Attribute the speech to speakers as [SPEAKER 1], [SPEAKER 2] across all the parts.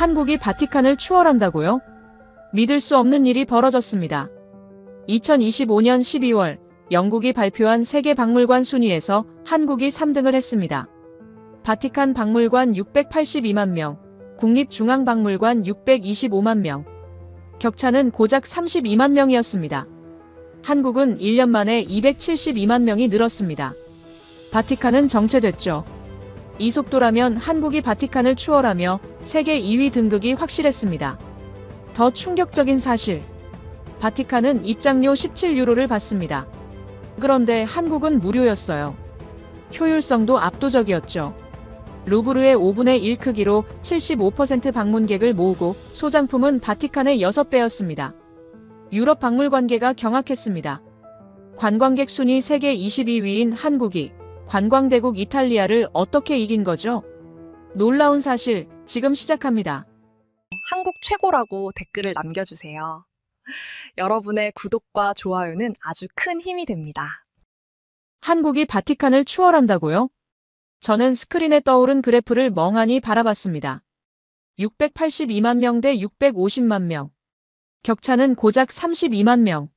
[SPEAKER 1] 한국이 바티칸을 추월한다고요? 믿을 수 없는 일이 벌어졌습니다. 2025년 12월 영국이 발표한 세계 박물관 순위에서 한국이 3등을 했습니다. 바티칸 박물관 682만 명, 국립중앙박물관 625만 명. 격차는 고작 32만 명이었습니다. 한국은 1년 만에 272만 명이 늘었습니다. 바티칸은 정체됐죠. 이 속도라면 한국이 바티칸을 추월하며 세계 2위 등극이 확실했습니다. 더 충격적인 사실. 바티칸은 입장료 17유로를 받습니다. 그런데 한국은 무료였어요. 효율성도 압도적이었죠. 루브르의 5분의 1 크기로 75% 방문객을 모으고 소장품은 바티칸의 6배였습니다. 유럽 박물관계가 경악했습니다. 관광객 순위 세계 22위인 한국이 관광대국 이탈리아를 어떻게 이긴 거죠? 놀라운 사실, 지금 시작합니다.
[SPEAKER 2] 한국 최고라고 댓글을 남겨주세요. 여러분의 구독과 좋아요는 아주 큰 힘이 됩니다.
[SPEAKER 1] 한국이 바티칸을 추월한다고요? 저는 스크린에 떠오른 그래프를 멍하니 바라봤습니다. 682만 명 대 650만 명. 격차는 고작 32만 명.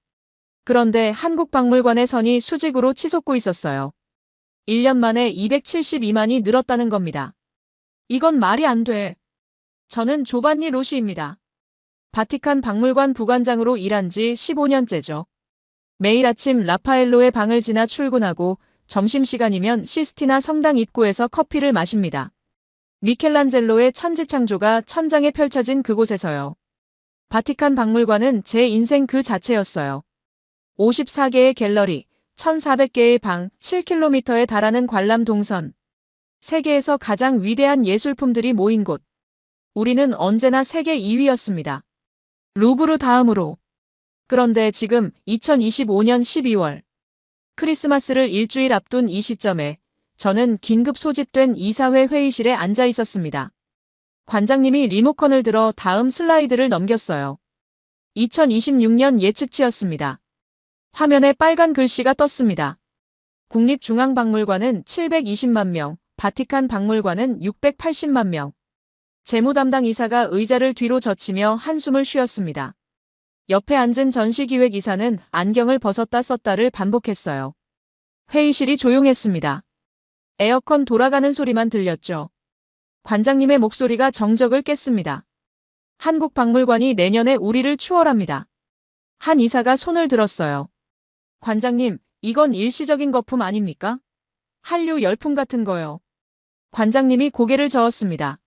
[SPEAKER 1] 그런데 한국박물관의 선이 수직으로 치솟고 있었어요. 1년 만에 272만이 늘었다는 겁니다. 이건 말이 안 돼. 저는 조반니 로시입니다. 바티칸 박물관 부관장으로 일한 지 15년째죠. 매일 아침 라파엘로의 방을 지나 출근하고 점심시간이면 시스티나 성당 입구에서 커피를 마십니다. 미켈란젤로의 천지창조가 천장에 펼쳐진 그곳에서요. 바티칸 박물관은 제 인생 그 자체였어요. 54개의 갤러리, 1,400개의 방, 7km에 달하는 관람 동선. 세계에서 가장 위대한 예술품들이 모인 곳. 우리는 언제나 세계 2위였습니다. 루브르 다음으로. 그런데 지금 2025년 12월. 크리스마스를 일주일 앞둔 이 시점에 저는 긴급 소집된 이사회 회의실에 앉아 있었습니다. 관장님이 리모컨을 들어 다음 슬라이드를 넘겼어요. 2026년 예측치였습니다. 화면에 빨간 글씨가 떴습니다. 국립중앙박물관은 720만 명, 바티칸 박물관은 680만 명. 재무담당 이사가 의자를 뒤로 젖히며 한숨을 쉬었습니다. 옆에 앉은 전시기획이사는 안경을 벗었다 썼다를 반복했어요. 회의실이 조용했습니다. 에어컨 돌아가는 소리만 들렸죠. 관장님의 목소리가 정적을 깼습니다. 한국박물관이 내년에 우리를 추월합니다. 한 이사가 손을 들었어요. 관장님, 이건 일시적인 거품 아닙니까? 한류 열풍 같은 거요. 관장님이 고개를 저었습니다.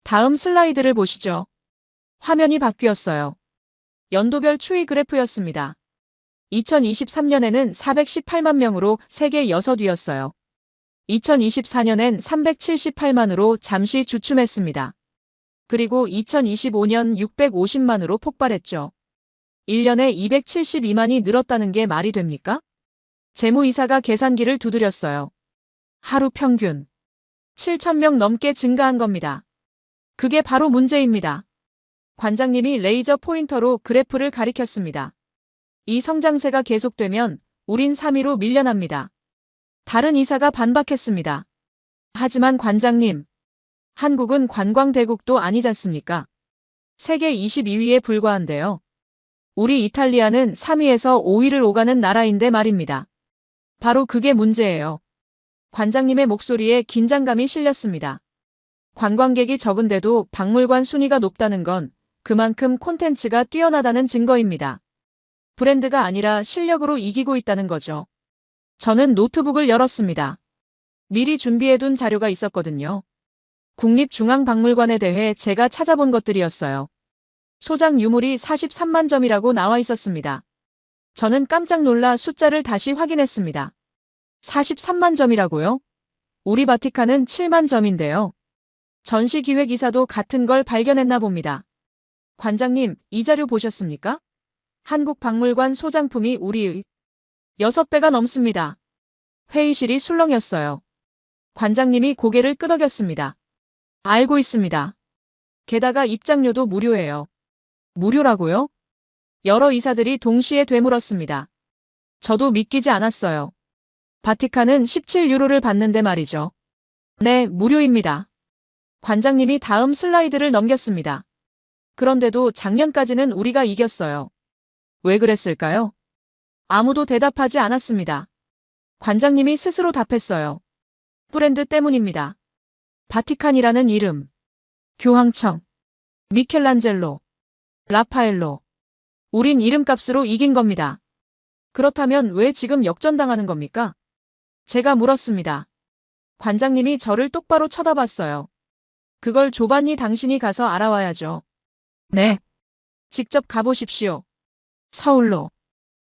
[SPEAKER 1] 다음 슬라이드를 보시죠. 화면이 바뀌었어요. 연도별 추이 그래프였습니다. 2023년에는 418만 명으로 세계 6위였어요. 2024년엔 378만으로 잠시 주춤했습니다. 그리고 2025년 650만으로 폭발했죠. 1년에 272만이 늘었다는 게 말이 됩니까? 재무이사가 계산기를 두드렸어요. 하루 평균 7,000명 넘게 증가한 겁니다. 그게 바로 문제입니다. 관장님이 레이저 포인터로 그래프를 가리켰습니다. 이 성장세가 계속되면 우린 3위로 밀려납니다. 다른 이사가 반박했습니다. 하지만 관장님, 한국은 관광대국도 아니잖습니까? 세계 22위에 불과한데요. 우리 이탈리아는 3위에서 5위를 오가는 나라인데 말입니다. 바로 그게 문제예요. 관장님의 목소리에 긴장감이 실렸습니다. 관광객이 적은데도 박물관 순위가 높다는 건 그만큼 콘텐츠가 뛰어나다는 증거입니다. 브랜드가 아니라 실력으로 이기고 있다는 거죠. 저는 노트북을 열었습니다. 미리 준비해둔 자료가 있었거든요. 국립중앙박물관에 대해 제가 찾아본 것들이었어요. 소장 유물이 43만 점이라고 나와 있었습니다. 저는 깜짝 놀라 숫자를 다시 확인했습니다. 43만 점이라고요? 우리 바티칸은 7만 점인데요. 전시기획이사도 같은 걸 발견했나 봅니다. 관장님, 이 자료 보셨습니까? 한국박물관 소장품이 우리의 6배가 넘습니다. 회의실이 술렁였어요. 관장님이 고개를 끄덕였습니다. 알고 있습니다. 게다가 입장료도 무료예요. 무료라고요? 여러 이사들이 동시에 되물었습니다. 저도 믿기지 않았어요. 바티칸은 17유로를 받는데 말이죠. 네, 무료입니다. 관장님이 다음 슬라이드를 넘겼습니다. 그런데도 작년까지는 우리가 이겼어요. 왜 그랬을까요? 아무도 대답하지 않았습니다. 관장님이 스스로 답했어요. 브랜드 때문입니다. 바티칸이라는 이름, 교황청, 미켈란젤로, 라파엘로. 우린 이름값으로 이긴 겁니다. 그렇다면 왜 지금 역전당하는 겁니까? 제가 물었습니다. 관장님이 저를 똑바로 쳐다봤어요. 그걸 조반니 당신이 가서 알아와야죠. 네. 직접 가보십시오. 서울로.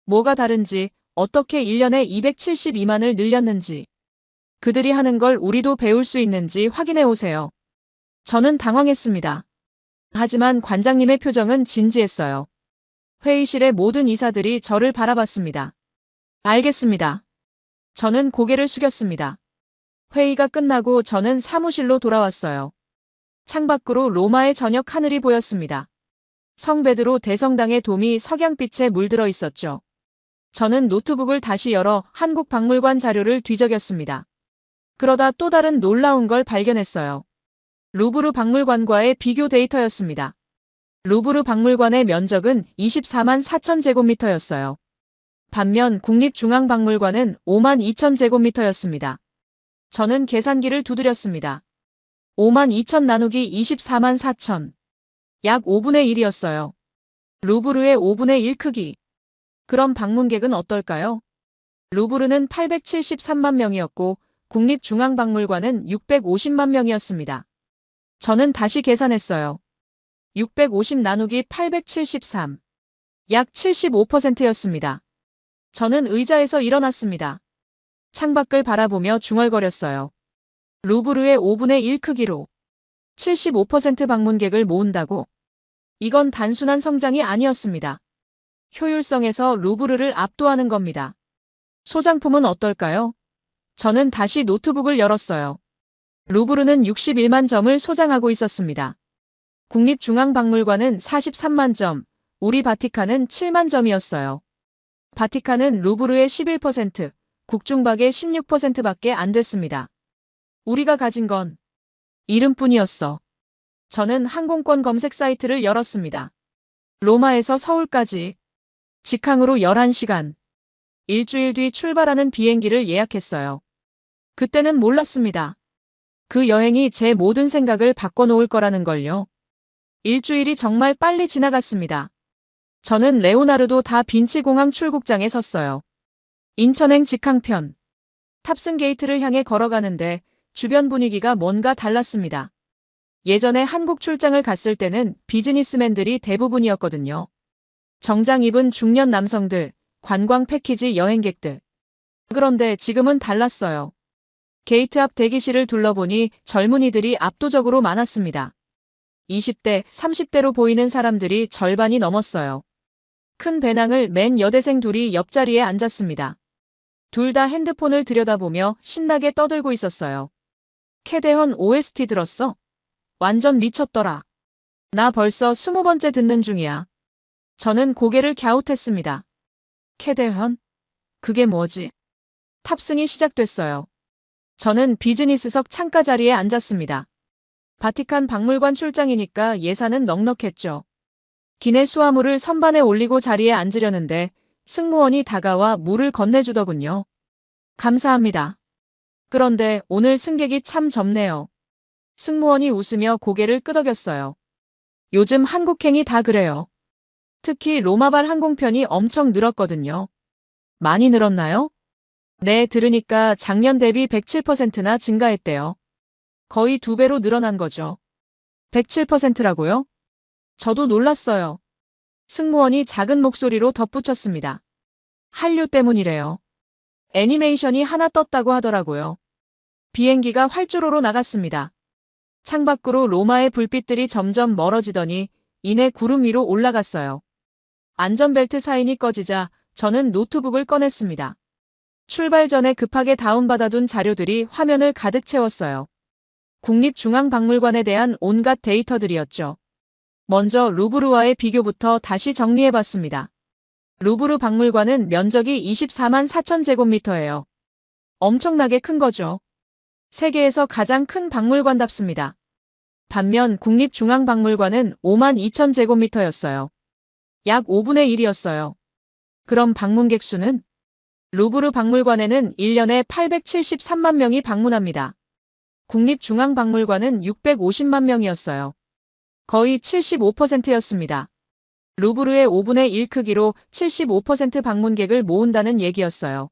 [SPEAKER 1] 뭐가 다른지, 어떻게 1년에 272만을 늘렸는지, 그들이 하는 걸 우리도 배울 수 있는지 확인해 오세요. 저는 당황했습니다. 하지만 관장님의 표정은 진지했어요. 회의실의 모든 이사들이 저를 바라봤습니다. 알겠습니다. 저는 고개를 숙였습니다. 회의가 끝나고 저는 사무실로 돌아왔어요. 창밖으로 로마의 저녁 하늘이 보였습니다. 성 베드로 대성당의 돔이 석양빛에 물들어 있었죠. 저는 노트북을 다시 열어 한국박물관 자료를 뒤적였습니다. 그러다 또 다른 놀라운 걸 발견했어요. 루브르 박물관과의 비교 데이터였습니다. 루브르 박물관의 면적은 24만 4천 제곱미터였어요. 반면 국립중앙박물관은 5만 2천 제곱미터였습니다. 저는 계산기를 두드렸습니다. 5만 2천 나누기 24만 4천. 약 5분의 1이었어요. 루브르의 5분의 1 크기. 그럼 방문객은 어떨까요? 루브르는 873만 명이었고 국립중앙박물관은 650만 명이었습니다. 저는 다시 계산했어요. 650 나누기 873. 약 75%였습니다. 저는 의자에서 일어났습니다. 창밖을 바라보며 중얼거렸어요. 루브르의 5분의 1 크기로 75% 방문객을 모은다고? 이건 단순한 성장이 아니었습니다. 효율성에서 루브르를 압도하는 겁니다. 소장품은 어떨까요? 저는 다시 노트북을 열었어요. 루브르는 61만 점을 소장하고 있었습니다. 국립중앙박물관은 43만 점, 우리 바티칸은 7만 점이었어요. 바티칸은 루브르의 11%, 국중박의 16%밖에 안 됐습니다. 우리가 가진 건 이름뿐이었어. 저는 항공권 검색 사이트를 열었습니다. 로마에서 서울까지 직항으로 11시간. 일주일 뒤 출발하는 비행기를 예약했어요. 그때는 몰랐습니다. 그 여행이 제 모든 생각을 바꿔놓을 거라는 걸요. 일주일이 정말 빨리 지나갔습니다. 저는 레오나르도 다 빈치 공항 출국장에 섰어요. 인천행 직항편. 탑승 게이트를 향해 걸어가는데 주변 분위기가 뭔가 달랐습니다. 예전에 한국 출장을 갔을 때는 비즈니스맨들이 대부분이었거든요. 정장 입은 중년 남성들, 관광 패키지 여행객들. 그런데 지금은 달랐어요. 게이트 앞 대기실을 둘러보니 젊은이들이 압도적으로 많았습니다. 20대, 30대로 보이는 사람들이 절반이 넘었어요. 큰 배낭을 맨 여대생 둘이 옆자리에 앉았습니다. 둘 다 핸드폰을 들여다보며 신나게 떠들고 있었어요. 캐대헌 OST 들었어? 완전 미쳤더라. 나 벌써 20번째 듣는 중이야. 저는 고개를 갸웃했습니다. 캐대헌? 그게 뭐지? 탑승이 시작됐어요. 저는 비즈니스석 창가 자리에 앉았습니다. 바티칸 박물관 출장이니까 예산은 넉넉했죠. 기내 수화물을 선반에 올리고 자리에 앉으려는데 승무원이 다가와 물을 건네주더군요. 감사합니다. 그런데 오늘 승객이 참 적네요. 승무원이 웃으며 고개를 끄덕였어요. 요즘 한국행이 다 그래요. 특히 로마발 항공편이 엄청 늘었거든요. 많이 늘었나요? 네, 들으니까 작년 대비 107%나 증가했대요. 거의 2배로 늘어난 거죠. 107%라고요? 저도 놀랐어요. 승무원이 작은 목소리로 덧붙였습니다. 한류 때문이래요. 애니메이션이 하나 떴다고 하더라고요. 비행기가 활주로로 나갔습니다. 창밖으로 로마의 불빛들이 점점 멀어지더니 이내 구름 위로 올라갔어요. 안전벨트 사인이 꺼지자 저는 노트북을 꺼냈습니다. 출발 전에 급하게 다운받아둔 자료들이 화면을 가득 채웠어요. 국립중앙박물관에 대한 온갖 데이터들이었죠. 먼저 루브르와의 비교부터 다시 정리해봤습니다. 루브르 박물관은 면적이 24만 4천 제곱미터예요. 엄청나게 큰 거죠. 세계에서 가장 큰 박물관답습니다. 반면 국립중앙박물관은 5만 2천 제곱미터였어요. 약 5분의 1이었어요. 그럼 방문객 수는? 루브르 박물관에는 1년에 873만 명이 방문합니다. 국립중앙박물관은 650만 명이었어요. 거의 75%였습니다. 루브르의 5분의 1 크기로 75% 방문객을 모은다는 얘기였어요.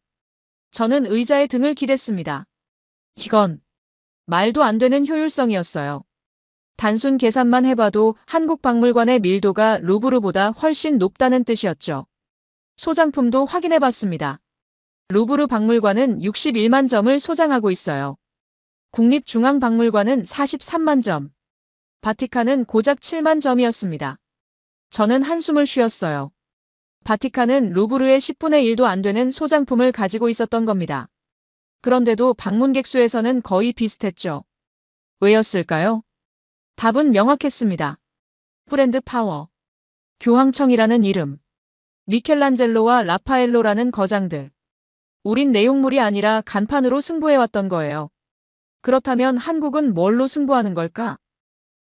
[SPEAKER 1] 저는 의자에 등을 기댔습니다. 이건 말도 안 되는 효율성이었어요. 단순 계산만 해봐도 한국 박물관의 밀도가 루브르보다 훨씬 높다는 뜻이었죠. 소장품도 확인해봤습니다. 루브르 박물관은 61만 점을 소장하고 있어요. 국립중앙박물관은 43만 점. 바티칸은 고작 7만 점이었습니다. 저는 한숨을 쉬었어요. 바티칸은 루브르의 10분의 1도 안 되는 소장품을 가지고 있었던 겁니다. 그런데도 방문객 수에서는 거의 비슷했죠. 왜였을까요? 답은 명확했습니다. 브랜드 파워. 교황청이라는 이름. 미켈란젤로와 라파엘로라는 거장들. 우린 내용물이 아니라 간판으로 승부해왔던 거예요. 그렇다면 한국은 뭘로 승부하는 걸까?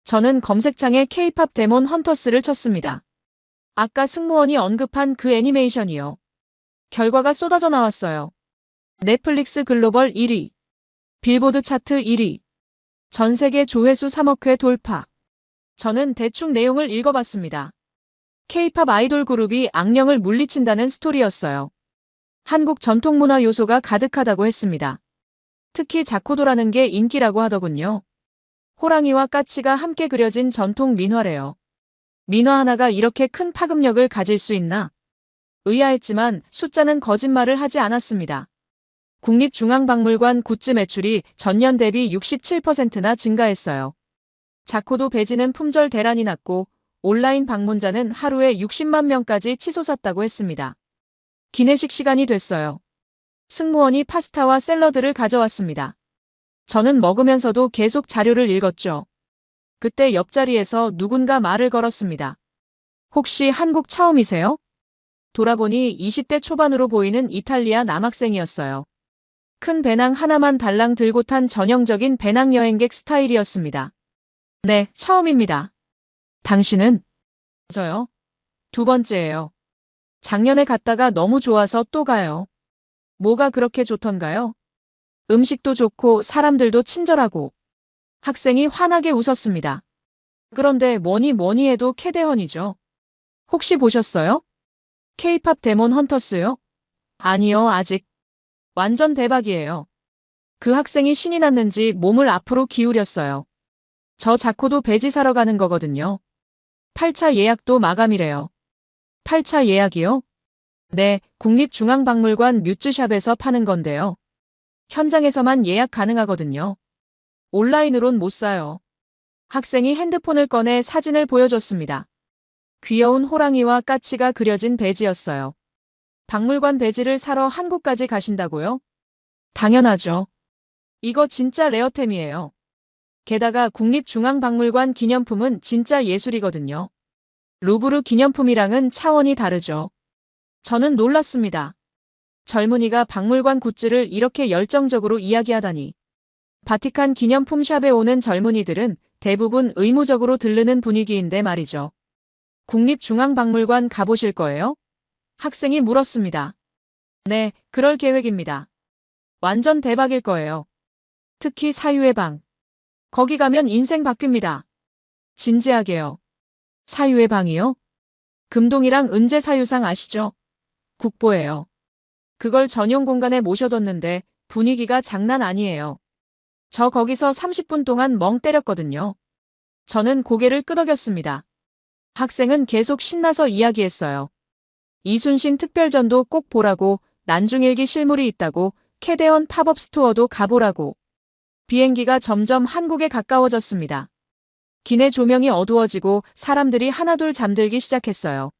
[SPEAKER 1] 저는 검색창에 K-팝 데몬 헌터스를 쳤습니다. 아까 승무원이 언급한 그 애니메이션이요. 결과가 쏟아져 나왔어요. 넷플릭스 글로벌 1위. 빌보드 차트 1위. 전 세계 조회수 3억 회 돌파. 저는 대충 내용을 읽어봤습니다. K-팝 아이돌 그룹이 악령을 물리친다는 스토리였어요. 한국 전통문화 요소가 가득하다고 했습니다. 특히 자코도라는 게 인기라고 하더군요. 호랑이와 까치가 함께 그려진 전통 민화래요. 민화 하나가 이렇게 큰 파급력을 가질 수 있나? 의아했지만 숫자는 거짓말을 하지 않았습니다. 국립중앙박물관 굿즈 매출이 전년 대비 67%나 증가했어요. 자코도 배지는 품절 대란이 났고 온라인 방문자는 하루에 60만 명까지 치솟았다고 했습니다. 기내식 시간이 됐어요. 승무원이 파스타와 샐러드를 가져왔습니다. 저는 먹으면서도 계속 자료를 읽었죠. 그때 옆자리에서 누군가 말을 걸었습니다. 혹시 한국 처음이세요? 돌아보니 20대 초반으로 보이는 이탈리아 남학생이었어요. 큰 배낭 하나만 달랑 들고 탄 전형적인 배낭여행객 스타일이었습니다. 네, 처음입니다. 당신은? 저요? 두 번째예요. 작년에 갔다가 너무 좋아서 또 가요. 뭐가 그렇게 좋던가요? 음식도 좋고 사람들도 친절하고. 학생이 환하게 웃었습니다. 그런데 뭐니 해도 캐대헌이죠. 혹시 보셨어요? K-팝 데몬 헌터스요? 아니요, 아직. 완전 대박이에요. 그 학생이 신이 났는지 몸을 앞으로 기울였어요. 저 자코도 배지 사러 가는 거거든요. 8차 예약도 마감이래요. 8차 예약이요? 네, 국립중앙박물관 뮤즈샵에서 파는 건데요. 현장에서만 예약 가능하거든요. 온라인으론 못 사요. 학생이 핸드폰을 꺼내 사진을 보여줬습니다. 귀여운 호랑이와 까치가 그려진 배지였어요. 박물관 배지를 사러 한국까지 가신다고요? 당연하죠. 이거 진짜 레어템이에요. 게다가 국립중앙박물관 기념품은 진짜 예술이거든요. 루브르 기념품이랑은 차원이 다르죠. 저는 놀랐습니다. 젊은이가 박물관 굿즈를 이렇게 열정적으로 이야기하다니. 바티칸 기념품 샵에 오는 젊은이들은 대부분 의무적으로 들르는 분위기인데 말이죠. 국립중앙박물관 가보실 거예요? 학생이 물었습니다. 네, 그럴 계획입니다. 완전 대박일 거예요. 특히 사유의 방. 거기 가면 인생 바뀝니다. 진지하게요. 사유의 방이요? 금동이랑 은재 사유상 아시죠? 국보예요. 그걸 전용 공간에 모셔뒀는데 분위기가 장난 아니에요. 저 거기서 30분 동안 멍 때렸거든요. 저는 고개를 끄덕였습니다. 학생은 계속 신나서 이야기했어요. 이순신 특별전도 꼭 보라고, 난중일기 실물이 있다고, 캐대헌 팝업 스토어도 가보라고. 비행기가 점점 한국에 가까워졌습니다. 기내 조명이 어두워지고 사람들이 하나둘 잠들기 시작했어요.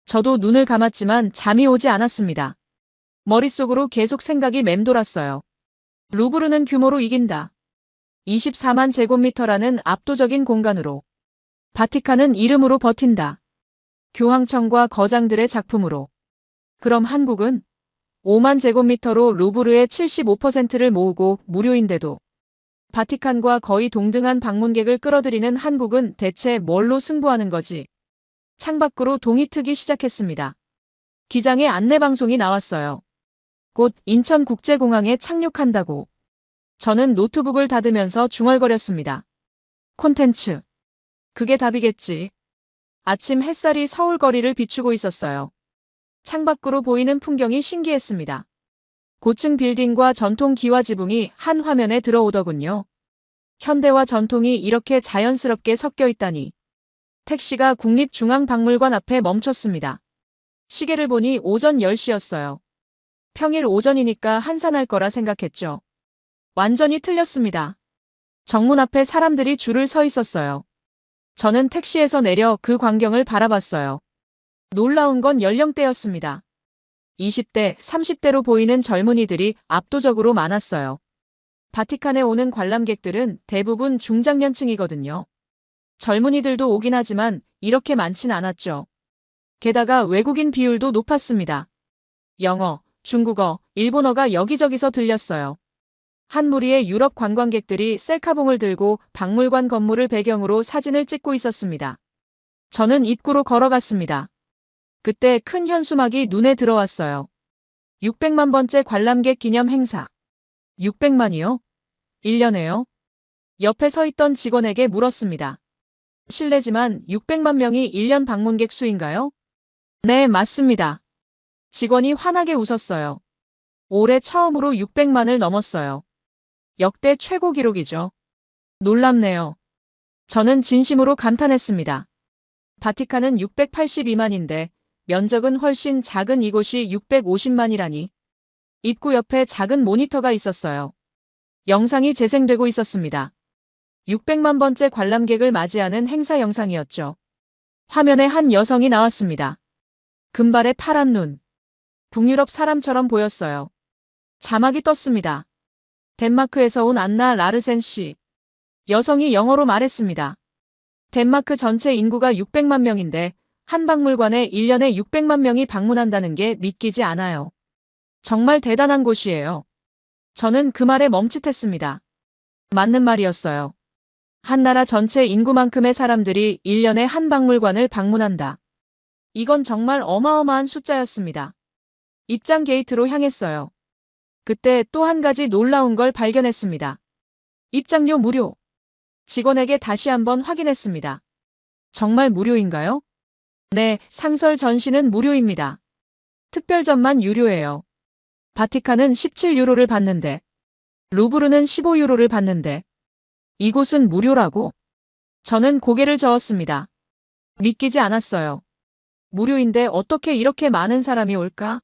[SPEAKER 1] 저도 눈을 감았지만 잠이 오지 않았습니다. 머릿속으로 계속 생각이 맴돌았어요. 루브르는 규모로 이긴다. 24만 제곱미터라는 압도적인 공간으로. 바티칸은 이름으로 버틴다. 교황청과 거장들의 작품으로. 그럼 한국은? 5만 제곱미터로 루브르의 75%를 모으고 무료인데도. 바티칸과 거의 동등한 방문객을 끌어들이는 한국은 대체 뭘로 승부하는 거지? 창밖으로 동이 트기 시작했습니다. 기장의 안내방송이 나왔어요. 곧 인천국제공항에 착륙한다고. 저는 노트북을 닫으면서 중얼거렸습니다. 콘텐츠. 그게 답이겠지. 아침 햇살이 서울 거리를 비추고 있었어요. 창밖으로 보이는 풍경이 신기했습니다. 고층 빌딩과 전통 기와 지붕이 한 화면에 들어오더군요. 현대와 전통이 이렇게 자연스럽게 섞여 있다니. 택시가 국립중앙박물관 앞에 멈췄습니다. 시계를 보니 오전 10시였어요. 평일 오전이니까 한산할 거라 생각했죠. 완전히 틀렸습니다. 정문 앞에 사람들이 줄을 서 있었어요. 저는 택시에서 내려 그 광경을 바라봤어요. 놀라운 건 연령대였습니다. 20대, 30대로 보이는 젊은이들이 압도적으로 많았어요. 바티칸에 오는 관람객들은 대부분 중장년층이거든요. 젊은이들도 오긴 하지만 이렇게 많진 않았죠. 게다가 외국인 비율도 높았습니다. 영어, 중국어, 일본어가 여기저기서 들렸어요. 한 무리의 유럽 관광객들이 셀카봉을 들고 박물관 건물을 배경으로 사진을 찍고 있었습니다. 저는 입구로 걸어갔습니다. 그때 큰 현수막이 눈에 들어왔어요. 600만 번째 관람객 기념 행사. 600만이요? 1년에요? 옆에 서 있던 직원에게 물었습니다. 실례지만 600만 명이 1년 방문객 수인가요? 네, 맞습니다. 직원이 환하게 웃었어요. 올해 처음으로 600만을 넘었어요. 역대 최고 기록이죠. 놀랍네요. 저는 진심으로 감탄했습니다. 바티칸은 682만인데 면적은 훨씬 작은 이곳이 650만이라니. 입구 옆에 작은 모니터가 있었어요. 영상이 재생되고 있었습니다. 600만 번째 관람객을 맞이하는 행사 영상이었죠. 화면에 한 여성이 나왔습니다. 금발의 파란 눈. 북유럽 사람처럼 보였어요. 자막이 떴습니다. 덴마크에서 온 안나 라르센 씨. 여성이 영어로 말했습니다. 덴마크 전체 인구가 600만 명인데 한 박물관에 1년에 600만 명이 방문한다는 게 믿기지 않아요. 정말 대단한 곳이에요. 저는 그 말에 멈칫했습니다. 맞는 말이었어요. 한 나라 전체 인구만큼의 사람들이 1년에 한 박물관을 방문한다. 이건 정말 어마어마한 숫자였습니다. 입장 게이트로 향했어요. 그때 또 한 가지 놀라운 걸 발견했습니다. 입장료 무료. 직원에게 다시 한번 확인했습니다. 정말 무료인가요? 네, 상설 전시는 무료입니다. 특별전만 유료예요. 바티칸은 17유로를 받는데, 루브르는 15유로를 받는데, 이곳은 무료라고? 저는 고개를 저었습니다. 믿기지 않았어요. 무료인데 어떻게 이렇게 많은 사람이 올까?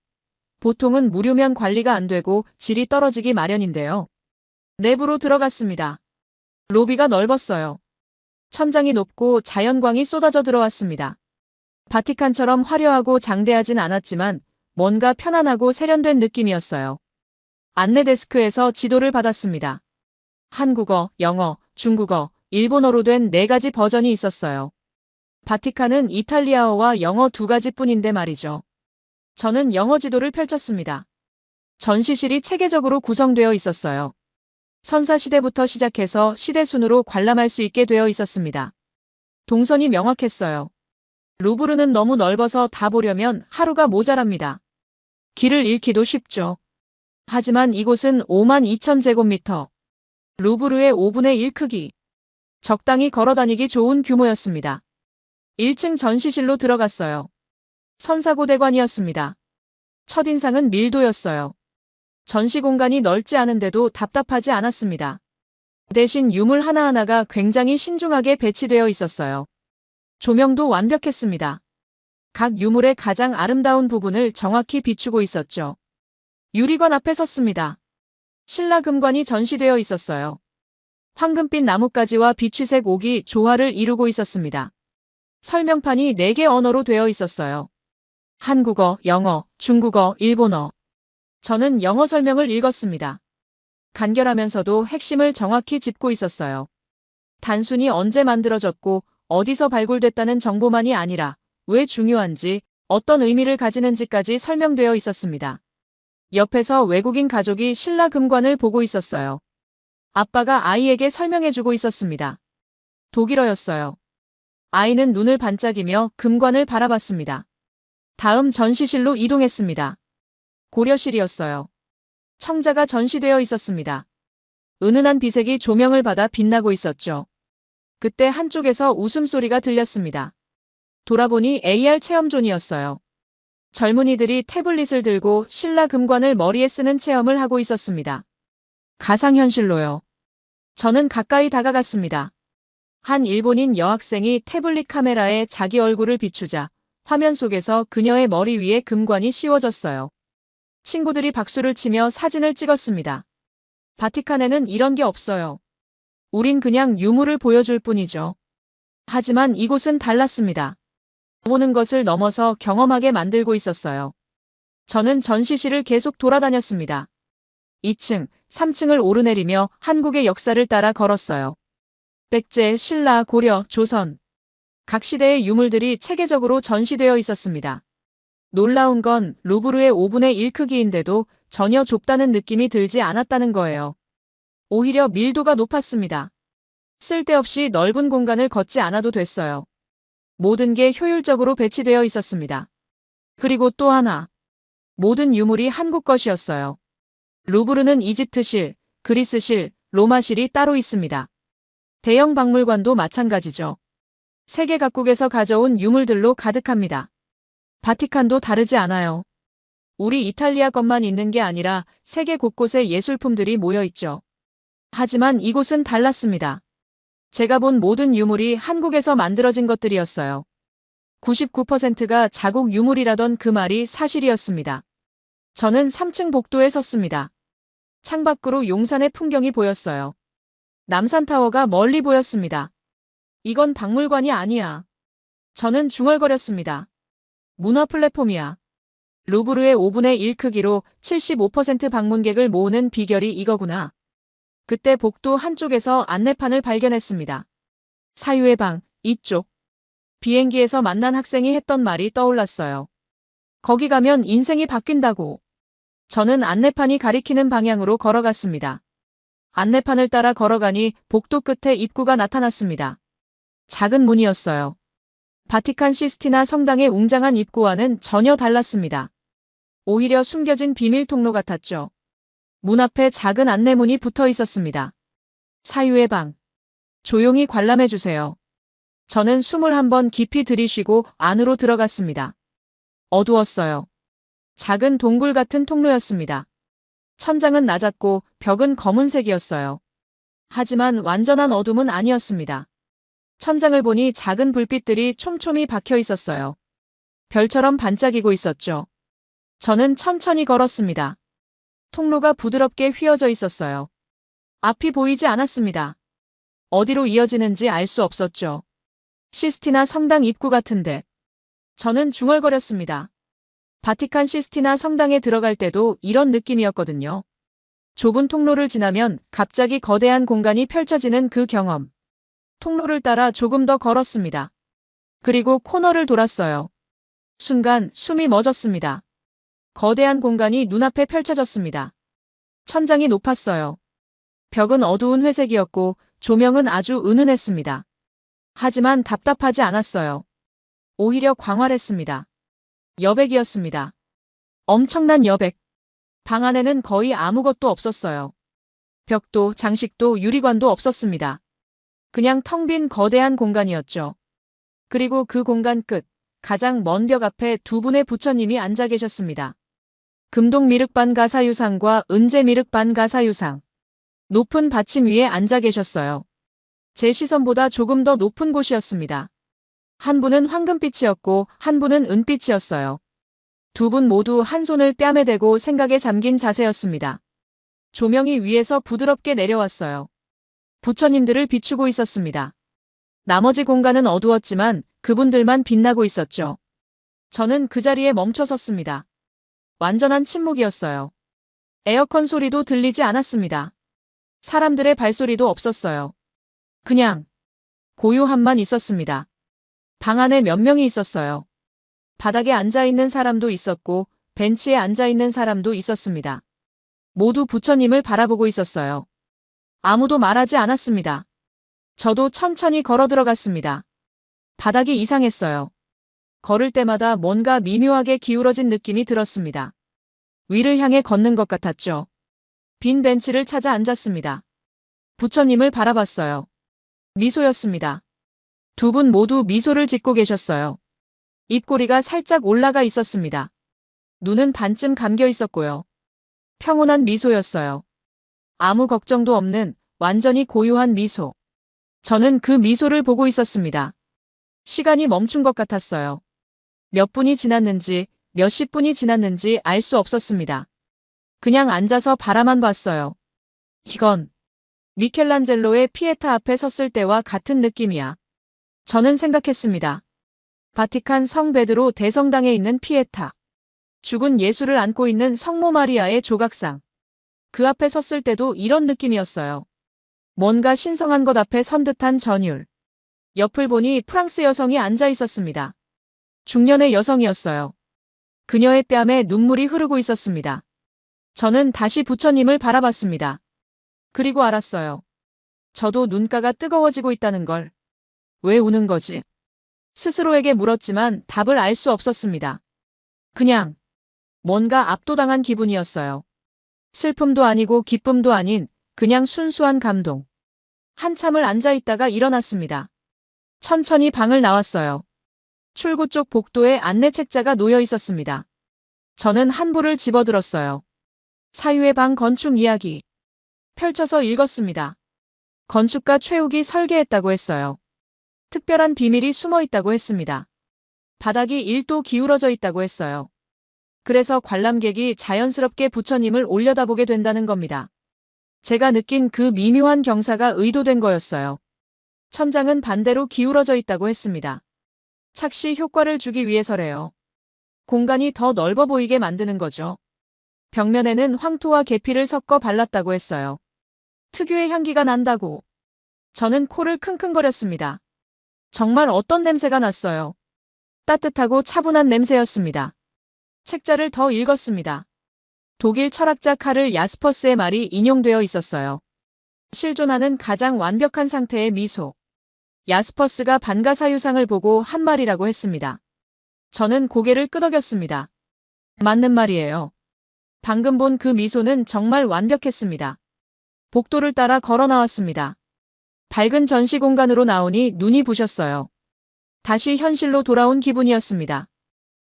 [SPEAKER 1] 보통은 무료면 관리가 안 되고 질이 떨어지기 마련인데요. 내부로 들어갔습니다. 로비가 넓었어요. 천장이 높고 자연광이 쏟아져 들어왔습니다. 바티칸처럼 화려하고 장대하진 않았지만 뭔가 편안하고 세련된 느낌이었어요. 안내 데스크에서 지도를 받았습니다. 한국어, 영어, 중국어, 일본어로 된 4가지 버전이 있었어요. 바티칸은 이탈리아어와 영어 2가지뿐인데 말이죠. 저는 영어 지도를 펼쳤습니다. 전시실이 체계적으로 구성되어 있었어요. 선사시대부터 시작해서 시대순으로 관람할 수 있게 되어 있었습니다. 동선이 명확했어요. 루브르는 너무 넓어서 다 보려면 하루가 모자랍니다. 길을 잃기도 쉽죠. 하지만 이곳은 5만 2천 제곱미터. 루브르의 5분의 1 크기. 적당히 걸어다니기 좋은 규모였습니다. 1층 전시실로 들어갔어요. 선사고대관이었습니다. 첫인상은 밀도였어요. 전시 공간이 넓지 않은데도 답답하지 않았습니다. 대신 유물 하나하나가 굉장히 신중하게 배치되어 있었어요. 조명도 완벽했습니다. 각 유물의 가장 아름다운 부분을 정확히 비추고 있었죠. 유리관 앞에 섰습니다. 신라금관이 전시되어 있었어요. 황금빛 나뭇가지와 비추색 옥이 조화를 이루고 있었습니다. 설명판이 4개 언어로 되어 있었어요. 한국어, 영어, 중국어, 일본어. 저는 영어 설명을 읽었습니다. 간결하면서도 핵심을 정확히 짚고 있었어요. 단순히 언제 만들어졌고 어디서 발굴됐다는 정보만이 아니라 왜 중요한지, 어떤 의미를 가지는지까지 설명되어 있었습니다. 옆에서 외국인 가족이 신라금관을 보고 있었어요. 아빠가 아이에게 설명해주고 있었습니다. 독일어였어요. 아이는 눈을 반짝이며 금관을 바라봤습니다. 다음 전시실로 이동했습니다. 고려실이었어요. 청자가 전시되어 있었습니다. 은은한 비색이 조명을 받아 빛나고 있었죠. 그때 한쪽에서 웃음소리가 들렸습니다. 돌아보니 AR 체험존이었어요. 젊은이들이 태블릿을 들고 신라 금관을 머리에 쓰는 체험을 하고 있었습니다. 가상현실로요. 저는 가까이 다가갔습니다. 한 일본인 여학생이 태블릿 카메라에 자기 얼굴을 비추자 화면 속에서 그녀의 머리 위에 금관이 씌워졌어요. 친구들이 박수를 치며 사진을 찍었습니다. 바티칸에는 이런 게 없어요. 우린 그냥 유물을 보여줄 뿐이죠. 하지만 이곳은 달랐습니다. 보는 것을 넘어서 경험하게 만들고 있었어요. 저는 전시실을 계속 돌아다녔습니다. 2층, 3층을 오르내리며 한국의 역사를 따라 걸었어요. 백제, 신라, 고려, 조선. 각 시대의 유물들이 체계적으로 전시되어 있었습니다. 놀라운 건 루브르의 5분의 1 크기인데도 전혀 좁다는 느낌이 들지 않았다는 거예요. 오히려 밀도가 높았습니다. 쓸데없이 넓은 공간을 걷지 않아도 됐어요. 모든 게 효율적으로 배치되어 있었습니다. 그리고 또 하나. 모든 유물이 한국 것이었어요. 루브르는 이집트실, 그리스실, 로마실이 따로 있습니다. 대형 박물관도 마찬가지죠. 세계 각국에서 가져온 유물들로 가득합니다. 바티칸도 다르지 않아요. 우리 이탈리아 것만 있는 게 아니라 세계 곳곳에 예술품들이 모여 있죠. 하지만 이곳은 달랐습니다. 제가 본 모든 유물이 한국에서 만들어진 것들이었어요. 99%가 자국 유물이라던 그 말이 사실이었습니다. 저는 3층 복도에 섰습니다. 창밖으로 용산의 풍경이 보였어요. 남산타워가 멀리 보였습니다. 이건 박물관이 아니야. 저는 중얼거렸습니다. 문화 플랫폼이야. 루브르의 5분의 1 크기로 75% 방문객을 모으는 비결이 이거구나. 그때 복도 한쪽에서 안내판을 발견했습니다. 사유의 방, 이쪽. 비행기에서 만난 학생이 했던 말이 떠올랐어요. 거기 가면 인생이 바뀐다고. 저는 안내판이 가리키는 방향으로 걸어갔습니다. 안내판을 따라 걸어가니 복도 끝에 입구가 나타났습니다. 작은 문이었어요. 바티칸 시스티나 성당의 웅장한 입구와는 전혀 달랐습니다. 오히려 숨겨진 비밀 통로 같았죠. 문 앞에 작은 안내문이 붙어 있었습니다. 사유의 방. 조용히 관람해주세요. 저는 숨을 한번 깊이 들이쉬고 안으로 들어갔습니다. 어두웠어요. 작은 동굴 같은 통로였습니다. 천장은 낮았고 벽은 검은색이었어요. 하지만 완전한 어둠은 아니었습니다. 천장을 보니 작은 불빛들이 촘촘히 박혀 있었어요. 별처럼 반짝이고 있었죠. 저는 천천히 걸었습니다. 통로가 부드럽게 휘어져 있었어요. 앞이 보이지 않았습니다. 어디로 이어지는지 알 수 없었죠. 시스티나 성당 입구 같은데. 저는 중얼거렸습니다. 바티칸 시스티나 성당에 들어갈 때도 이런 느낌이었거든요. 좁은 통로를 지나면 갑자기 거대한 공간이 펼쳐지는 그 경험. 통로를 따라 조금 더 걸었습니다. 그리고 코너를 돌았어요. 순간 숨이 멎었습니다. 거대한 공간이 눈앞에 펼쳐졌습니다. 천장이 높았어요. 벽은 어두운 회색이었고 조명은 아주 은은했습니다. 하지만 답답하지 않았어요. 오히려 광활했습니다. 여백이었습니다. 엄청난 여백. 방 안에는 거의 아무것도 없었어요. 벽도 장식도 유리관도 없었습니다. 그냥 텅 빈 거대한 공간이었죠. 그리고 그 공간 끝, 가장 먼 벽 앞에 두 분의 부처님이 앉아 계셨습니다. 금동 미륵반 가사유상과 은재 미륵반 가사유상. 높은 받침 위에 앉아 계셨어요. 제 시선보다 조금 더 높은 곳이었습니다. 한 분은 황금빛이었고 한 분은 은빛이었어요. 두 분 모두 한 손을 뺨에 대고 생각에 잠긴 자세였습니다. 조명이 위에서 부드럽게 내려왔어요. 부처님들을 비추고 있었습니다. 나머지 공간은 어두웠지만 그분들만 빛나고 있었죠. 저는 그 자리에 멈춰 섰습니다. 완전한 침묵이었어요. 에어컨 소리도 들리지 않았습니다. 사람들의 발소리도 없었어요. 그냥 고요함만 있었습니다. 방 안에 몇 명이 있었어요. 바닥에 앉아있는 사람도 있었고 벤치에 앉아있는 사람도 있었습니다. 모두 부처님을 바라보고 있었어요. 아무도 말하지 않았습니다. 저도 천천히 걸어 들어갔습니다. 바닥이 이상했어요. 걸을 때마다 뭔가 미묘하게 기울어진 느낌이 들었습니다. 위를 향해 걷는 것 같았죠. 빈 벤치를 찾아 앉았습니다. 부처님을 바라봤어요. 미소였습니다. 두 분 모두 미소를 짓고 계셨어요. 입꼬리가 살짝 올라가 있었습니다. 눈은 반쯤 감겨 있었고요. 평온한 미소였어요. 아무 걱정도 없는 완전히 고요한 미소. 저는 그 미소를 보고 있었습니다. 시간이 멈춘 것 같았어요. 몇 분이 지났는지, 몇십 분이 지났는지 알 수 없었습니다. 그냥 앉아서 바라만 봤어요. 이건 미켈란젤로의 피에타 앞에 섰을 때와 같은 느낌이야. 저는 생각했습니다. 바티칸 성 베드로 대성당에 있는 피에타. 죽은 예수를 안고 있는 성모 마리아의 조각상. 그 앞에 섰을 때도 이런 느낌이었어요. 뭔가 신성한 것 앞에 선 듯한 전율. 옆을 보니 프랑스 여성이 앉아 있었습니다. 중년의 여성이었어요. 그녀의 뺨에 눈물이 흐르고 있었습니다. 저는 다시 부처님을 바라봤습니다. 그리고 알았어요. 저도 눈가가 뜨거워지고 있다는 걸. 왜 우는 거지? 스스로에게 물었지만 답을 알 수 없었습니다. 그냥 뭔가 압도당한 기분이었어요. 슬픔도 아니고 기쁨도 아닌 그냥 순수한 감동. 한참을 앉아 있다가 일어났습니다. 천천히 방을 나왔어요. 출구 쪽 복도에 안내 책자가 놓여 있었습니다. 저는 한 부를 집어들었어요. 사유의 방 건축 이야기. 펼쳐서 읽었습니다. 건축가 최욱이 설계했다고 했어요. 특별한 비밀이 숨어 있다고 했습니다. 바닥이 1도 기울어져 있다고 했어요. 그래서 관람객이 자연스럽게 부처님을 올려다보게 된다는 겁니다. 제가 느낀 그 미묘한 경사가 의도된 거였어요. 천장은 반대로 기울어져 있다고 했습니다. 착시 효과를 주기 위해서래요. 공간이 더 넓어 보이게 만드는 거죠. 벽면에는 황토와 계피를 섞어 발랐다고 했어요. 특유의 향기가 난다고. 저는 코를 킁킁거렸습니다. 정말 어떤 냄새가 났어요. 따뜻하고 차분한 냄새였습니다. 책자를 더 읽었습니다. 독일 철학자 카를 야스퍼스의 말이 인용되어 있었어요. 실존하는 가장 완벽한 상태의 미소. 야스퍼스가 반가사유상을 보고 한 말이라고 했습니다. 저는 고개를 끄덕였습니다. 맞는 말이에요. 방금 본 그 미소는 정말 완벽했습니다. 복도를 따라 걸어 나왔습니다. 밝은 전시 공간으로 나오니 눈이 부셨어요. 다시 현실로 돌아온 기분이었습니다.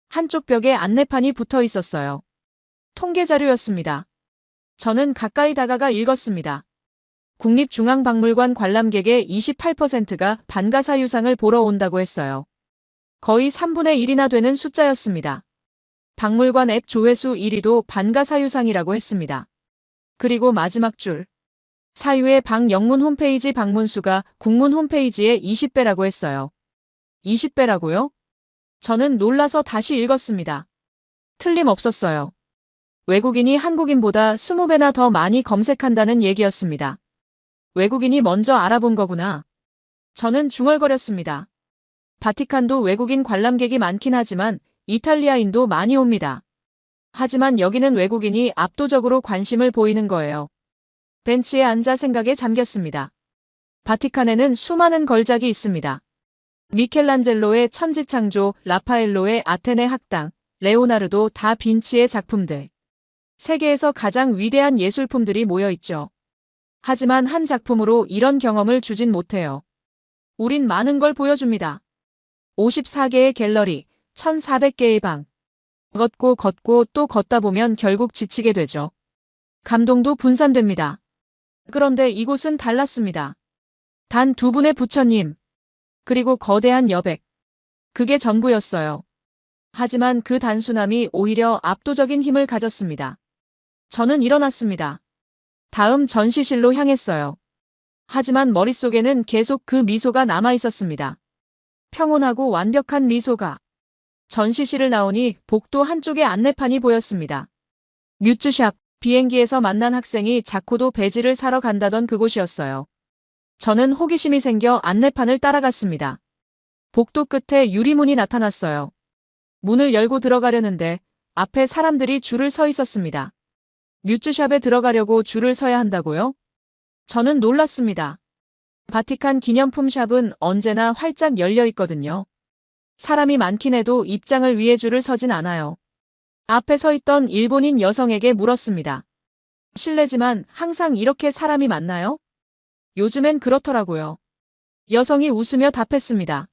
[SPEAKER 1] 한쪽 벽에 안내판이 붙어 있었어요. 통계 자료였습니다. 저는 가까이 다가가 읽었습니다. 국립중앙박물관 관람객의 28%가 반가사유상을 보러 온다고 했어요. 거의 3분의 1이나 되는 숫자였습니다. 박물관 앱 조회수 1위도 반가사유상이라고 했습니다. 그리고 마지막 줄. 사유의 방 영문 홈페이지 방문수가 국문 홈페이지의 20배라고 했어요. 20배라고요? 저는 놀라서 다시 읽었습니다. 틀림없었어요. 외국인이 한국인보다 20배나 더 많이 검색한다는 얘기였습니다. 외국인이 먼저 알아본 거구나. 저는 중얼거렸습니다. 바티칸도 외국인 관람객이 많긴 하지만 이탈리아인도 많이 옵니다. 하지만 여기는 외국인이 압도적으로 관심을 보이는 거예요. 벤치에 앉아 생각에 잠겼습니다. 바티칸에는 수많은 걸작이 있습니다. 미켈란젤로의 천지창조, 라파엘로의 아테네 학당, 레오나르도 다 빈치의 작품들. 세계에서 가장 위대한 예술품들이 모여 있죠. 하지만 한 작품으로 이런 경험을 주진 못해요. 우린 많은 걸 보여줍니다. 54개의 갤러리, 1400개의 방. 걷고 걷고 또 걷다 보면 결국 지치게 되죠. 감동도 분산됩니다. 그런데 이곳은 달랐습니다. 단 두 분의 부처님, 그리고 거대한 여백. 그게 전부였어요. 하지만 그 단순함이 오히려 압도적인 힘을 가졌습니다. 저는 일어났습니다. 다음 전시실로 향했어요. 하지만 머릿속에는 계속 그 미소가 남아 있었습니다. 평온하고 완벽한 미소가. 전시실을 나오니 복도 한쪽에 안내판이 보였습니다. 뮤즈샵, 비행기에서 만난 학생이 자코도 배지를 사러 간다던 그곳이었어요. 저는 호기심이 생겨 안내판을 따라갔습니다. 복도 끝에 유리문이 나타났어요. 문을 열고 들어가려는데 앞에 사람들이 줄을 서 있었습니다. 뮤즈샵에 들어가려고 줄을 서야 한다고요? 저는 놀랐습니다. 바티칸 기념품 샵은 언제나 활짝 열려 있거든요. 사람이 많긴 해도 입장을 위해 줄을 서진 않아요. 앞에 서 있던 일본인 여성에게 물었습니다. 실례지만 항상 이렇게 사람이 많나요? 요즘엔 그렇더라고요. 여성이 웃으며 답했습니다.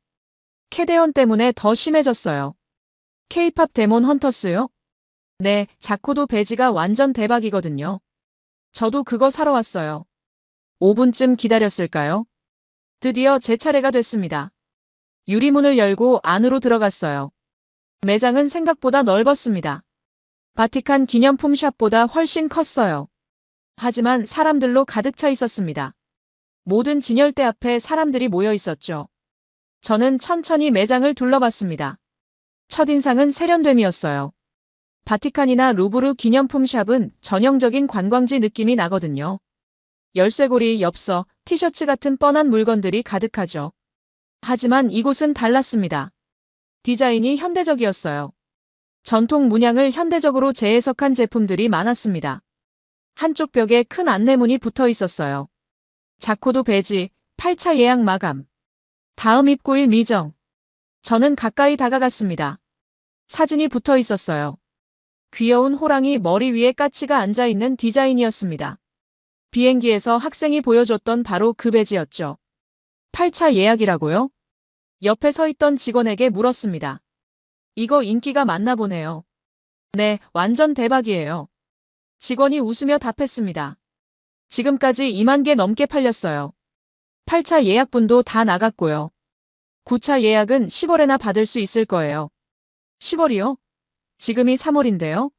[SPEAKER 1] 캐대언 때문에 더 심해졌어요. K-팝 데몬 헌터스요? 네, 자코도 배지가 완전 대박이거든요. 저도 그거 사러 왔어요. 5분쯤 기다렸을까요? 드디어 제 차례가 됐습니다. 유리문을 열고 안으로 들어갔어요. 매장은 생각보다 넓었습니다. 바티칸 기념품 샵보다 훨씬 컸어요. 하지만 사람들로 가득 차 있었습니다. 모든 진열대 앞에 사람들이 모여 있었죠. 저는 천천히 매장을 둘러봤습니다. 첫인상은 세련됨이었어요. 바티칸이나 루브르 기념품 샵은 전형적인 관광지 느낌이 나거든요. 열쇠고리, 엽서, 티셔츠 같은 뻔한 물건들이 가득하죠. 하지만 이곳은 달랐습니다. 디자인이 현대적이었어요. 전통 문양을 현대적으로 재해석한 제품들이 많았습니다. 한쪽 벽에 큰 안내문이 붙어 있었어요. 자코도 배지, 8차 예약 마감. 다음 입고일 미정. 저는 가까이 다가갔습니다. 사진이 붙어 있었어요. 귀여운 호랑이 머리 위에 까치가 앉아있는 디자인이었습니다. 비행기에서 학생이 보여줬던 바로 그 배지였죠. 8차 예약이라고요? 옆에 서 있던 직원에게 물었습니다. 이거 인기가 많나 보네요. 네, 완전 대박이에요. 직원이 웃으며 답했습니다. 지금까지 2만 개 넘게 팔렸어요. 8차 예약분도 다 나갔고요. 9차 예약은 10월에나 받을 수 있을 거예요. 10월이요? 지금이 3월인데요?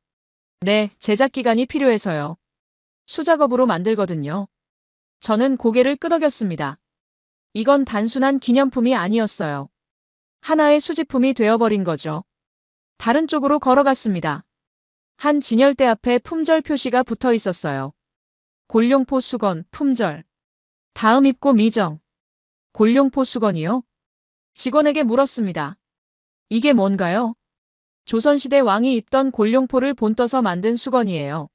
[SPEAKER 1] 네, 제작 기간이 필요해서요. 수작업으로 만들거든요. 저는 고개를 끄덕였습니다. 이건 단순한 기념품이 아니었어요. 하나의 수집품이 되어버린 거죠. 다른 쪽으로 걸어갔습니다. 한 진열대 앞에 품절 표시가 붙어 있었어요. 골룡포 수건, 품절. 다음 입고 미정. 골룡포 수건이요? 직원에게 물었습니다. 이게 뭔가요? 조선시대 왕이 입던 골룡포를 본떠서 만든 수건이에요.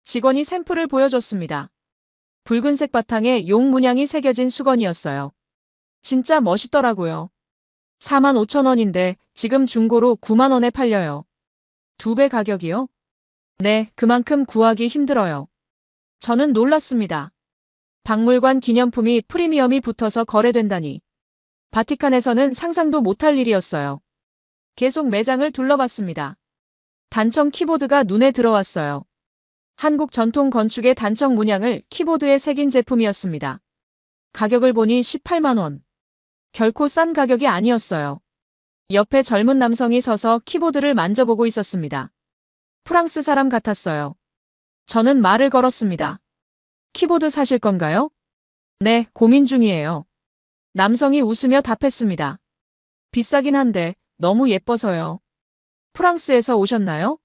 [SPEAKER 1] 직원이 샘플을 보여줬습니다. 붉은색 바탕에 용 문양이 새겨진 수건이었어요. 진짜 멋있더라고요. 45,000원인데 지금 중고로 9만 원에 팔려요. 2배 가격이요? 네, 그만큼 구하기 힘들어요. 저는 놀랐습니다. 박물관 기념품이 프리미엄이 붙어서 거래된다니. 바티칸에서는 상상도 못할 일이었어요. 계속 매장을 둘러봤습니다. 단청 키보드가 눈에 들어왔어요. 한국 전통 건축의 단청 문양을 키보드에 새긴 제품이었습니다. 가격을 보니 18만 원. 결코 싼 가격이 아니었어요. 옆에 젊은 남성이 서서 키보드를 만져보고 있었습니다. 프랑스 사람 같았어요. 저는 말을 걸었습니다. 키보드 사실 건가요? 네, 고민 중이에요. 남성이 웃으며 답했습니다. 비싸긴 한데 너무 예뻐서요. 프랑스에서 오셨나요?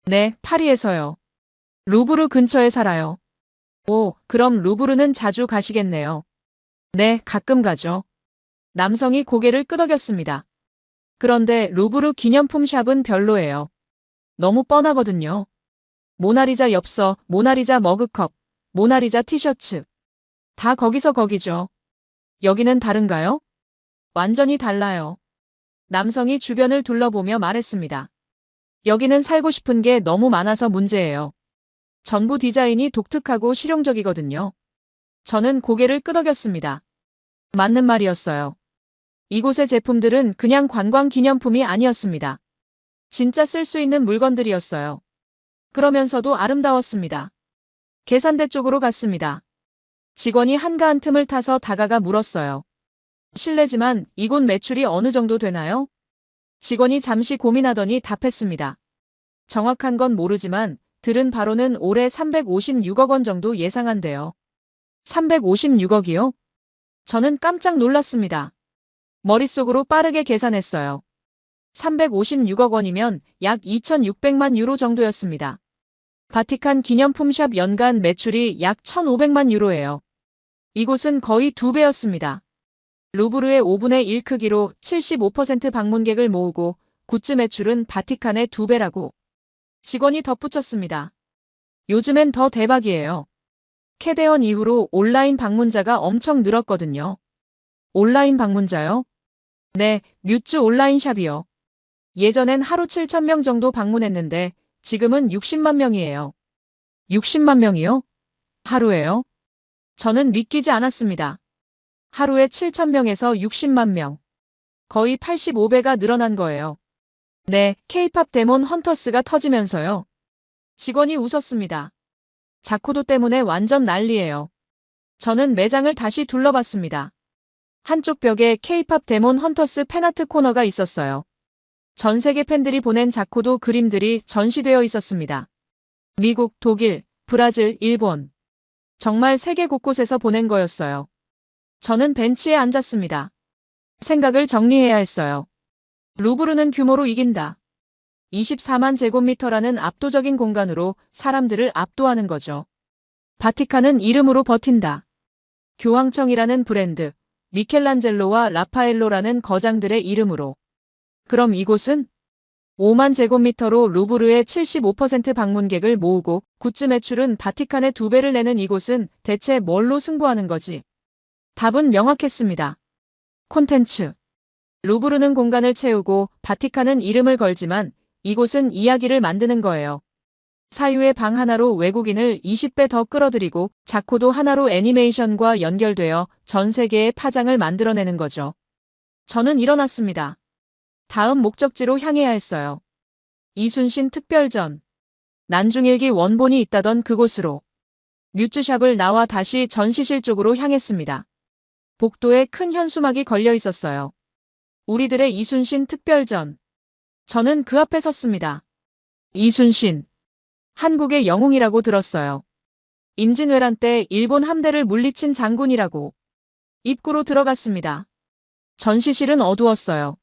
[SPEAKER 1] 네, 파리에서요. 루브르 근처에 살아요. 오, 그럼 루브르는 자주 가시겠네요. 네, 가끔 가죠. 남성이 고개를 끄덕였습니다. 그런데 루브르 기념품 샵은 별로예요. 너무 뻔하거든요. 모나리자 엽서, 모나리자 머그컵, 모나리자 티셔츠. 다 거기서 거기죠. 여기는 다른가요? 완전히 달라요. 남성이 주변을 둘러보며 말했습니다. 여기는 살고 싶은 게 너무 많아서 문제예요. 전부 디자인이 독특하고 실용적이거든요. 저는 고개를 끄덕였습니다. 맞는 말이었어요. 이곳의 제품들은 그냥 관광 기념품이 아니었습니다. 진짜 쓸 수 있는 물건들이었어요. 그러면서도 아름다웠습니다. 계산대 쪽으로 갔습니다. 직원이 한가한 틈을 타서 다가가 물었어요. 실례지만 이곳 매출이 어느 정도 되나요? 직원이 잠시 고민하더니 답했습니다. 정확한 건 모르지만 들은 바로는 올해 356억 원 정도 예상한대요. 356억이요? 저는 깜짝 놀랐습니다. 머릿속으로 빠르게 계산했어요. 356억 원이면 약 2,600만 유로 정도였습니다. 바티칸 기념품샵 연간 매출이 약 1,500만 유로예요. 이곳은 거의 2배였습니다. 루브르의 5분의 1 크기로 75% 방문객을 모으고 굿즈 매출은 바티칸의 2배라고. 직원이 덧붙였습니다. 요즘엔 더 대박이에요. 캐대언 이후로 온라인 방문자가 엄청 늘었거든요. 온라인 방문자요? 네, 뮤즈 온라인 샵이요. 예전엔 하루 7,000명 정도 방문했는데 지금은 60만 명이에요. 60만 명이요? 하루에요? 저는 믿기지 않았습니다. 하루에 7,000명에서 60만 명. 거의 85배가 늘어난 거예요. 네, K-팝 데몬 헌터스가 터지면서요. 직원이 웃었습니다. 자코도 때문에 완전 난리예요. 저는 매장을 다시 둘러봤습니다. 한쪽 벽에 K-팝 데몬 헌터스 팬아트 코너가 있었어요. 전 세계 팬들이 보낸 자코도 그림들이 전시되어 있었습니다. 미국, 독일, 브라질, 일본. 정말 세계 곳곳에서 보낸 거였어요. 저는 벤치에 앉았습니다. 생각을 정리해야 했어요. 루브르는 규모로 이긴다. 24만 제곱미터라는 압도적인 공간으로 사람들을 압도하는 거죠. 바티칸은 이름으로 버틴다. 교황청이라는 브랜드, 미켈란젤로와 라파엘로라는 거장들의 이름으로. 그럼 이곳은 5만 제곱미터로 루브르의 75% 방문객을 모으고 굿즈 매출은 바티칸의 2배를 내는 이곳은 대체 뭘로 승부하는 거지? 답은 명확했습니다. 콘텐츠. 루브르는 공간을 채우고 바티칸은 이름을 걸지만 이곳은 이야기를 만드는 거예요. 사유의 방 하나로 외국인을 20배 더 끌어들이고 자코도 하나로 애니메이션과 연결되어 전 세계의 파장을 만들어내는 거죠. 저는 일어났습니다. 다음 목적지로 향해야 했어요. 이순신 특별전. 난중일기 원본이 있다던 그곳으로. 뮤즈샵을 나와 다시 전시실 쪽으로 향했습니다. 복도에 큰 현수막이 걸려 있었어요. 우리들의 이순신 특별전. 저는 그 앞에 섰습니다. 이순신. 한국의 영웅이라고 들었어요. 임진왜란 때 일본 함대를 물리친 장군이라고. 입구로 들어갔습니다. 전시실은 어두웠어요.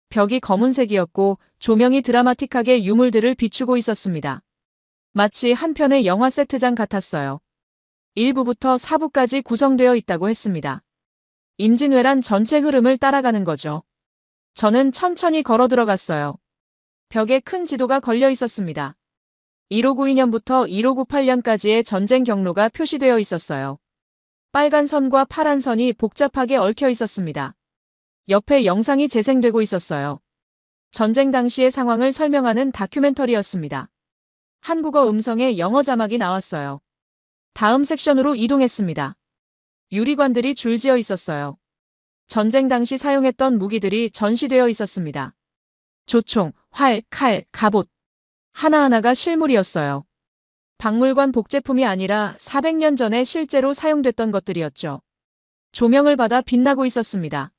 [SPEAKER 1] 벽이 검은색이었고 조명이 드라마틱하게 유물들을 비추고 있었습니다. 마치 한 편의 영화 세트장 같았어요. 1부부터 4부까지 구성되어 있다고 했습니다. 임진왜란 전체 흐름을 따라가는 거죠. 저는 천천히 걸어 들어갔어요. 벽에 큰 지도가 걸려 있었습니다. 1592년부터 1598년까지의 전쟁 경로가 표시되어 있었어요. 빨간 선과 파란 선이 복잡하게 얽혀 있었습니다. 옆에 영상이 재생되고 있었어요. 전쟁 당시의 상황을 설명하는 다큐멘터리였습니다. 한국어 음성에 영어 자막이 나왔어요. 다음 섹션으로 이동했습니다. 유리관들이 줄지어 있었어요. 전쟁 당시 사용했던 무기들이 전시되어 있었습니다. 조총, 활, 칼, 갑옷. 하나하나가 실물이었어요. 박물관 복제품이 아니라 400년 전에 실제로 사용됐던 것들이었죠. 조명을 받아 빛나고 있었습니다.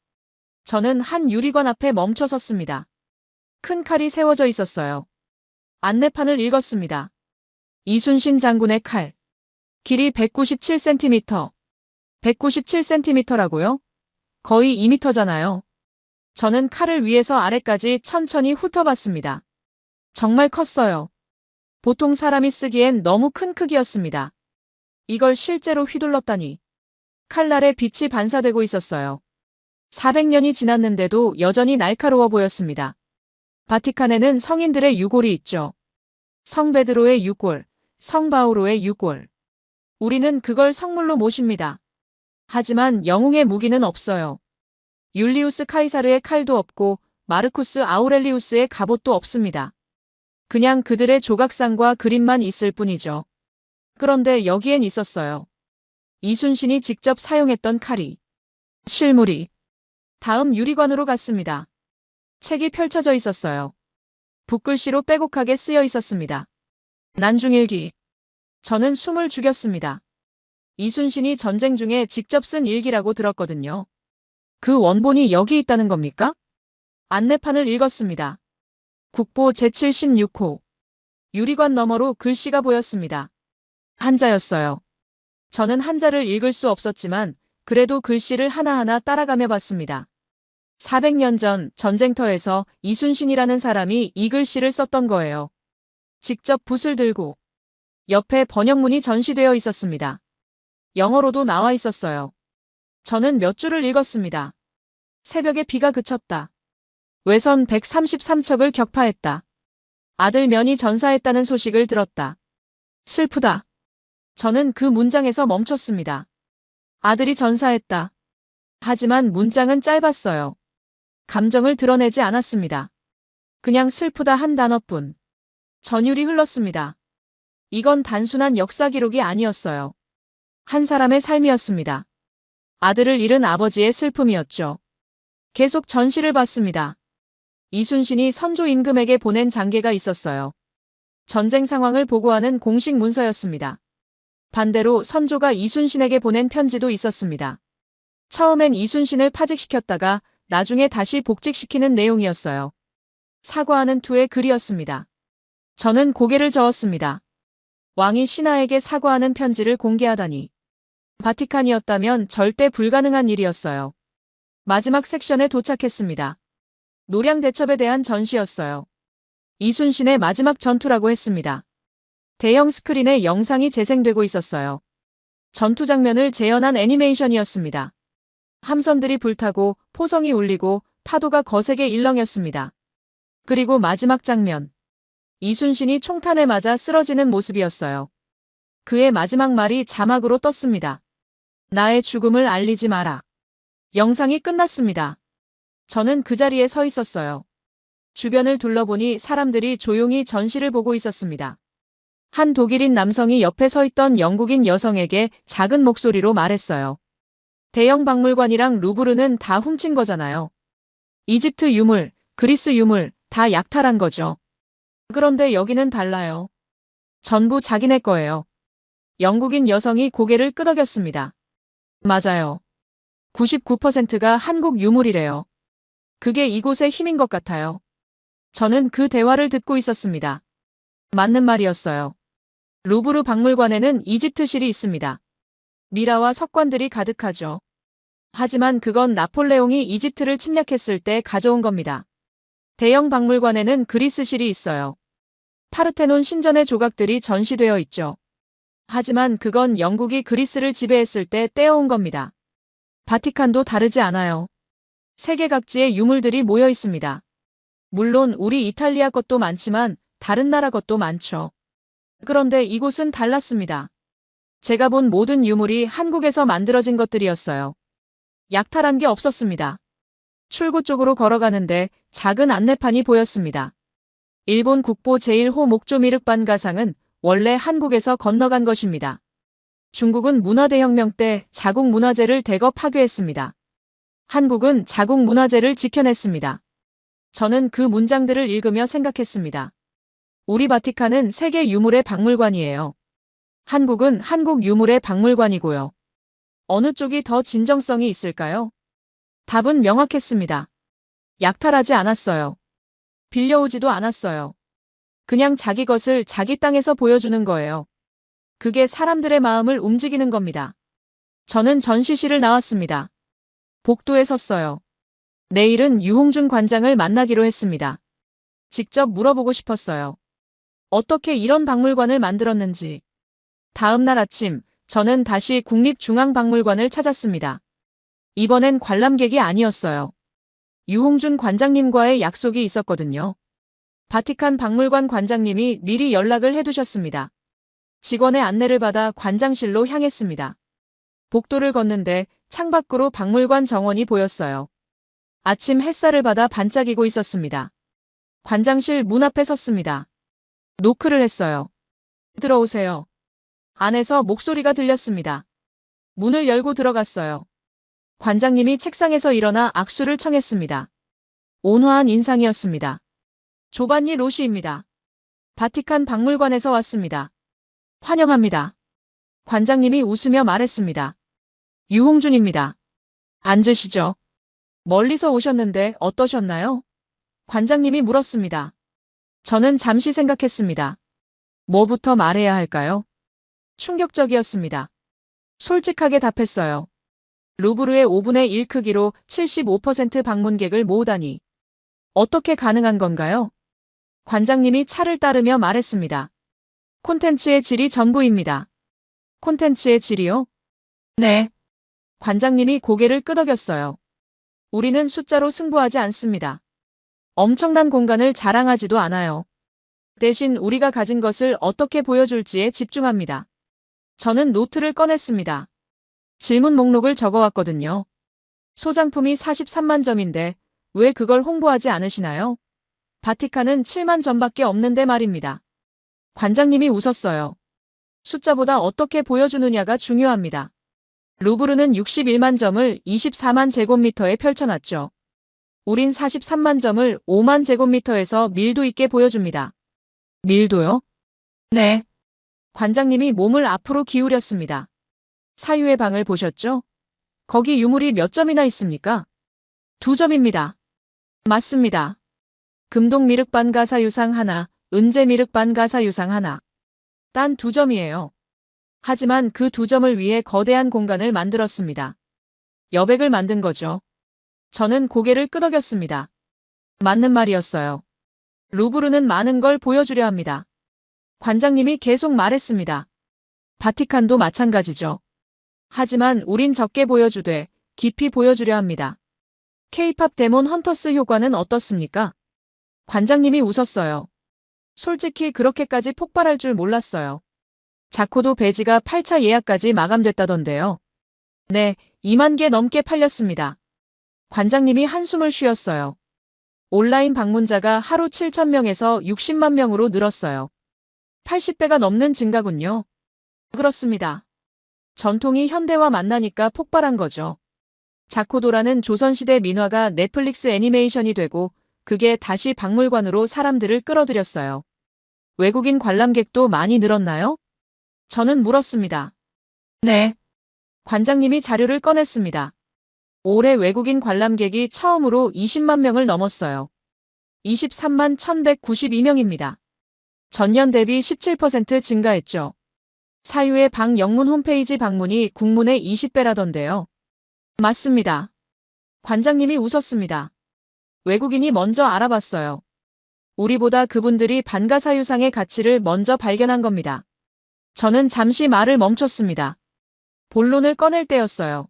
[SPEAKER 1] 저는 한 유리관 앞에 멈춰 섰습니다. 큰 칼이 세워져 있었어요. 안내판을 읽었습니다. 이순신 장군의 칼. 길이 197cm. 197cm라고요? 거의 2m잖아요. 저는 칼을 위에서 아래까지 천천히 훑어봤습니다. 정말 컸어요. 보통 사람이 쓰기엔 너무 큰 크기였습니다. 이걸 실제로 휘둘렀다니. 칼날에 빛이 반사되고 있었어요. 400년이 지났는데도 여전히 날카로워 보였습니다. 바티칸에는 성인들의 유골이 있죠. 성 베드로의 유골, 성 바오로의 유골. 우리는 그걸 성물로 모십니다. 하지만 영웅의 무기는 없어요. 율리우스 카이사르의 칼도 없고 마르쿠스 아우렐리우스의 갑옷도 없습니다. 그냥 그들의 조각상과 그림만 있을 뿐이죠. 그런데 여기엔 있었어요. 이순신이 직접 사용했던 칼이. 실물이. 다음 유리관으로 갔습니다. 책이 펼쳐져 있었어요. 붓글씨로 빼곡하게 쓰여 있었습니다. 난중일기. 저는 숨을 죽였습니다. 이순신이 전쟁 중에 직접 쓴 일기라고 들었거든요. 그 원본이 여기 있다는 겁니까? 안내판을 읽었습니다. 국보 제76호. 유리관 너머로 글씨가 보였습니다. 한자였어요. 저는 한자를 읽을 수 없었지만 그래도 글씨를 하나하나 따라가며 봤습니다. 400년 전 전쟁터에서 이순신이라는 사람이 이 글씨를 썼던 거예요. 직접 붓을 들고. 옆에 번역문이 전시되어 있었습니다. 영어로도 나와 있었어요. 저는 몇 줄을 읽었습니다. 새벽에 비가 그쳤다. 외선 133척을 격파했다. 아들 면이 전사했다는 소식을 들었다. 슬프다. 저는 그 문장에서 멈췄습니다. 아들이 전사했다. 하지만 문장은 짧았어요. 감정을 드러내지 않았습니다. 그냥 슬프다 한 단어뿐. 전율이 흘렀습니다. 이건 단순한 역사 기록이 아니었어요. 한 사람의 삶이었습니다. 아들을 잃은 아버지의 슬픔이었죠. 계속 전시를 봤습니다. 이순신이 선조 임금에게 보낸 장계가 있었어요. 전쟁 상황을 보고하는 공식 문서였습니다. 반대로 선조가 이순신에게 보낸 편지도 있었습니다. 처음엔 이순신을 파직시켰다가 나중에 다시 복직시키는 내용이었어요. 사과하는 투의 글이었습니다. 저는 고개를 저었습니다. 왕이 신하에게 사과하는 편지를 공개하다니. 바티칸이었다면 절대 불가능한 일이었어요. 마지막 섹션에 도착했습니다. 노량 대첩에 대한 전시였어요. 이순신의 마지막 전투라고 했습니다. 대형 스크린에 영상이 재생되고 있었어요. 전투 장면을 재현한 애니메이션이었습니다. 함선들이 불타고 포성이 울리고 파도가 거세게 일렁였습니다. 그리고 마지막 장면. 이순신이 총탄에 맞아 쓰러지는 모습이었어요. 그의 마지막 말이 자막으로 떴습니다. 나의 죽음을 알리지 마라. 영상이 끝났습니다. 저는 그 자리에 서 있었어요. 주변을 둘러보니 사람들이 조용히 전시를 보고 있었습니다. 한 독일인 남성이 옆에 서 있던 영국인 여성에게 작은 목소리로 말했어요. 대형 박물관이랑 루브르는 다 훔친 거잖아요. 이집트 유물, 그리스 유물 다 약탈한 거죠. 그런데 여기는 달라요. 전부 자기네 거예요. 영국인 여성이 고개를 끄덕였습니다. 맞아요. 99%가 한국 유물이래요. 그게 이곳의 힘인 것 같아요. 저는 그 대화를 듣고 있었습니다. 맞는 말이었어요. 루브르 박물관에는 이집트실이 있습니다. 미라와 석관들이 가득하죠. 하지만 그건 나폴레옹이 이집트를 침략했을 때 가져온 겁니다. 대형 박물관에는 그리스실이 있어요. 파르테논 신전의 조각들이 전시되어 있죠. 하지만 그건 영국이 그리스를 지배했을 때 떼어온 겁니다. 바티칸도 다르지 않아요. 세계 각지의 유물들이 모여 있습니다. 물론 우리 이탈리아 것도 많지만 다른 나라 것도 많죠. 그런데 이곳은 달랐습니다. 제가 본 모든 유물이 한국에서 만들어진 것들이었어요. 약탈한 게 없었습니다. 출구 쪽으로 걸어가는데 작은 안내판이 보였습니다. 일본 국보 제1호 목조미륵반 가상은 원래 한국에서 건너간 것입니다. 중국은 문화대혁명 때 자국 문화재를 대거 파괴했습니다. 한국은 자국 문화재를 지켜냈습니다. 저는 그 문장들을 읽으며 생각했습니다. 우리 바티칸은 세계 유물의 박물관이에요. 한국은 한국 유물의 박물관이고요. 어느 쪽이 더 진정성이 있을까요? 답은 명확했습니다. 약탈하지 않았어요. 빌려오지도 않았어요. 그냥 자기 것을 자기 땅에서 보여주는 거예요. 그게 사람들의 마음을 움직이는 겁니다. 저는 전시실을 나왔습니다. 복도에 섰어요. 내일은 유홍준 관장을 만나기로 했습니다. 직접 물어보고 싶었어요. 어떻게 이런 박물관을 만들었는지. 다음 날 아침, 저는 다시 국립중앙박물관을 찾았습니다. 이번엔 관람객이 아니었어요. 유홍준 관장님과의 약속이 있었거든요. 바티칸 박물관 관장님이 미리 연락을 해두셨습니다. 직원의 안내를 받아 관장실로 향했습니다. 복도를 걷는데 창밖으로 박물관 정원이 보였어요. 아침 햇살을 받아 반짝이고 있었습니다. 관장실 문 앞에 섰습니다. 노크를 했어요. 들어오세요. 안에서 목소리가 들렸습니다. 문을 열고 들어갔어요. 관장님이 책상에서 일어나 악수를 청했습니다. 온화한 인상이었습니다. 조반니 로시입니다. 바티칸 박물관에서 왔습니다. 환영합니다. 관장님이 웃으며 말했습니다. 유홍준입니다. 앉으시죠. 멀리서 오셨는데 어떠셨나요? 관장님이 물었습니다. 저는 잠시 생각했습니다. 뭐부터 말해야 할까요? 충격적이었습니다. 솔직하게 답했어요. 루브르의 5분의 1 크기로 75% 방문객을 모으다니. 어떻게 가능한 건가요? 관장님이 차를 따르며 말했습니다. 콘텐츠의 질이 전부입니다. 콘텐츠의 질이요? 네. 관장님이 고개를 끄덕였어요. 우리는 숫자로 승부하지 않습니다. 엄청난 공간을 자랑하지도 않아요. 대신 우리가 가진 것을 어떻게 보여줄지에 집중합니다. 저는 노트를 꺼냈습니다. 질문 목록을 적어왔거든요. 소장품이 43만 점인데 왜 그걸 홍보하지 않으시나요? 바티칸은 7만 점밖에 없는데 말입니다. 관장님이 웃었어요. 숫자보다 어떻게 보여주느냐가 중요합니다. 루브르는 61만 점을 24만 제곱미터에 펼쳐놨죠. 우린 43만 점을 5만 제곱미터에서 밀도 있게 보여줍니다. 밀도요? 네. 관장님이 몸을 앞으로 기울였습니다. 사유의 방을 보셨죠? 거기 유물이 몇 점이나 있습니까? 2점입니다. 맞습니다. 금동 미륵반 가사유상 하나, 은재 미륵반 가사유상 하나. 단 2점이에요. 하지만 그 2점을 위해 거대한 공간을 만들었습니다. 여백을 만든 거죠. 저는 고개를 끄덕였습니다. 맞는 말이었어요. 루브르는 많은 걸 보여주려 합니다. 관장님이 계속 말했습니다. 바티칸도 마찬가지죠. 하지만 우린 적게 보여주되 깊이 보여주려 합니다. K-팝 데몬 헌터스 효과는 어떻습니까? 관장님이 웃었어요. 솔직히 그렇게까지 폭발할 줄 몰랐어요. 자코도 배지가 8차 예약까지 마감됐다던데요. 네, 2만 개 넘게 팔렸습니다. 관장님이 한숨을 쉬었어요. 온라인 방문자가 하루 7,000명에서 60만 명으로 늘었어요. 80배가 넘는 증가군요. 그렇습니다. 전통이 현대와 만나니까 폭발한 거죠. 자코도라는 조선시대 민화가 넷플릭스 애니메이션이 되고 그게 다시 박물관으로 사람들을 끌어들였어요. 외국인 관람객도 많이 늘었나요? 저는 물었습니다. 네. 관장님이 자료를 꺼냈습니다. 올해 외국인 관람객이 처음으로 20만 명을 넘었어요. 23만 1,192명입니다. 전년 대비 17% 증가했죠. 사유의 방 영문 홈페이지 방문이 국문의 20배라던데요. 맞습니다. 관장님이 웃었습니다. 외국인이 먼저 알아봤어요. 우리보다 그분들이 반가사유상의 가치를 먼저 발견한 겁니다. 저는 잠시 말을 멈췄습니다. 본론을 꺼낼 때였어요.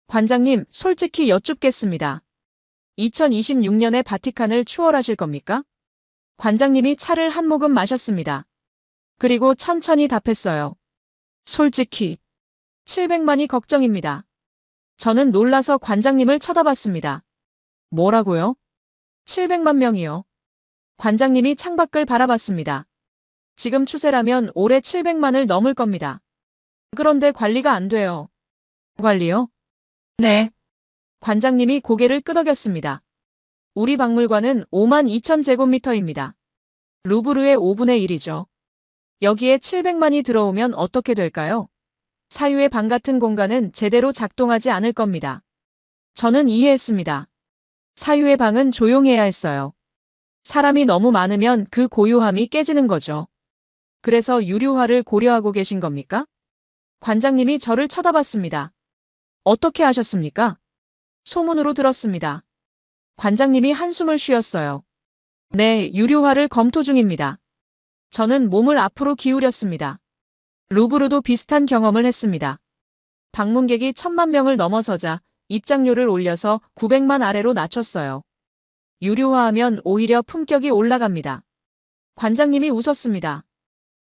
[SPEAKER 1] 관장님, 솔직히 여쭙겠습니다. 2026년에 바티칸을 추월하실 겁니까? 관장님이 차를 한 모금 마셨습니다. 그리고 천천히 답했어요. 솔직히 700만이 걱정입니다. 저는 놀라서 관장님을 쳐다봤습니다. 뭐라고요? 700만 명이요. 관장님이 창밖을 바라봤습니다. 지금 추세라면 올해 700만을 넘을 겁니다. 그런데 관리가 안 돼요. 관리요? 네. 관장님이 고개를 끄덕였습니다. 우리 박물관은 5만 2천 제곱미터입니다. 루브르의 5분의 1이죠. 여기에 700만이 들어오면 어떻게 될까요? 사유의 방 같은 공간은 제대로 작동하지 않을 겁니다. 저는 이해했습니다. 사유의 방은 조용해야 했어요. 사람이 너무 많으면 그 고요함이 깨지는 거죠. 그래서 유료화를 고려하고 계신 겁니까? 관장님이 저를 쳐다봤습니다. 어떻게 하셨습니까? 소문으로 들었습니다. 관장님이 한숨을 쉬었어요. 네, 유료화를 검토 중입니다. 저는 몸을 앞으로 기울였습니다. 루브르도 비슷한 경험을 했습니다. 방문객이 1,000만 명을 넘어서자 입장료를 올려서 900만 아래로 낮췄어요. 유료화하면 오히려 품격이 올라갑니다. 관장님이 웃었습니다.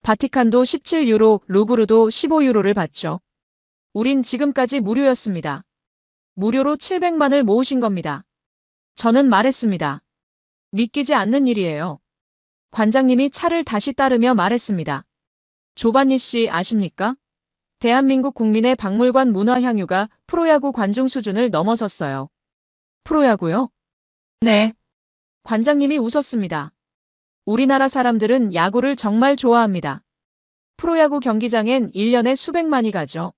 [SPEAKER 1] 바티칸도 17유로, 루브르도 15유로를 받죠. 우린 지금까지 무료였습니다. 무료로 700만을 모으신 겁니다. 저는 말했습니다. 믿기지 않는 일이에요. 관장님이 차를 다시 따르며 말했습니다. 조반니 씨 아십니까? 대한민국 국민의 박물관 문화 향유가 프로야구 관중 수준을 넘어섰어요. 프로야구요? 네. 관장님이 웃었습니다. 우리나라 사람들은 야구를 정말 좋아합니다. 프로야구 경기장엔 1년에 수백만이 가죠.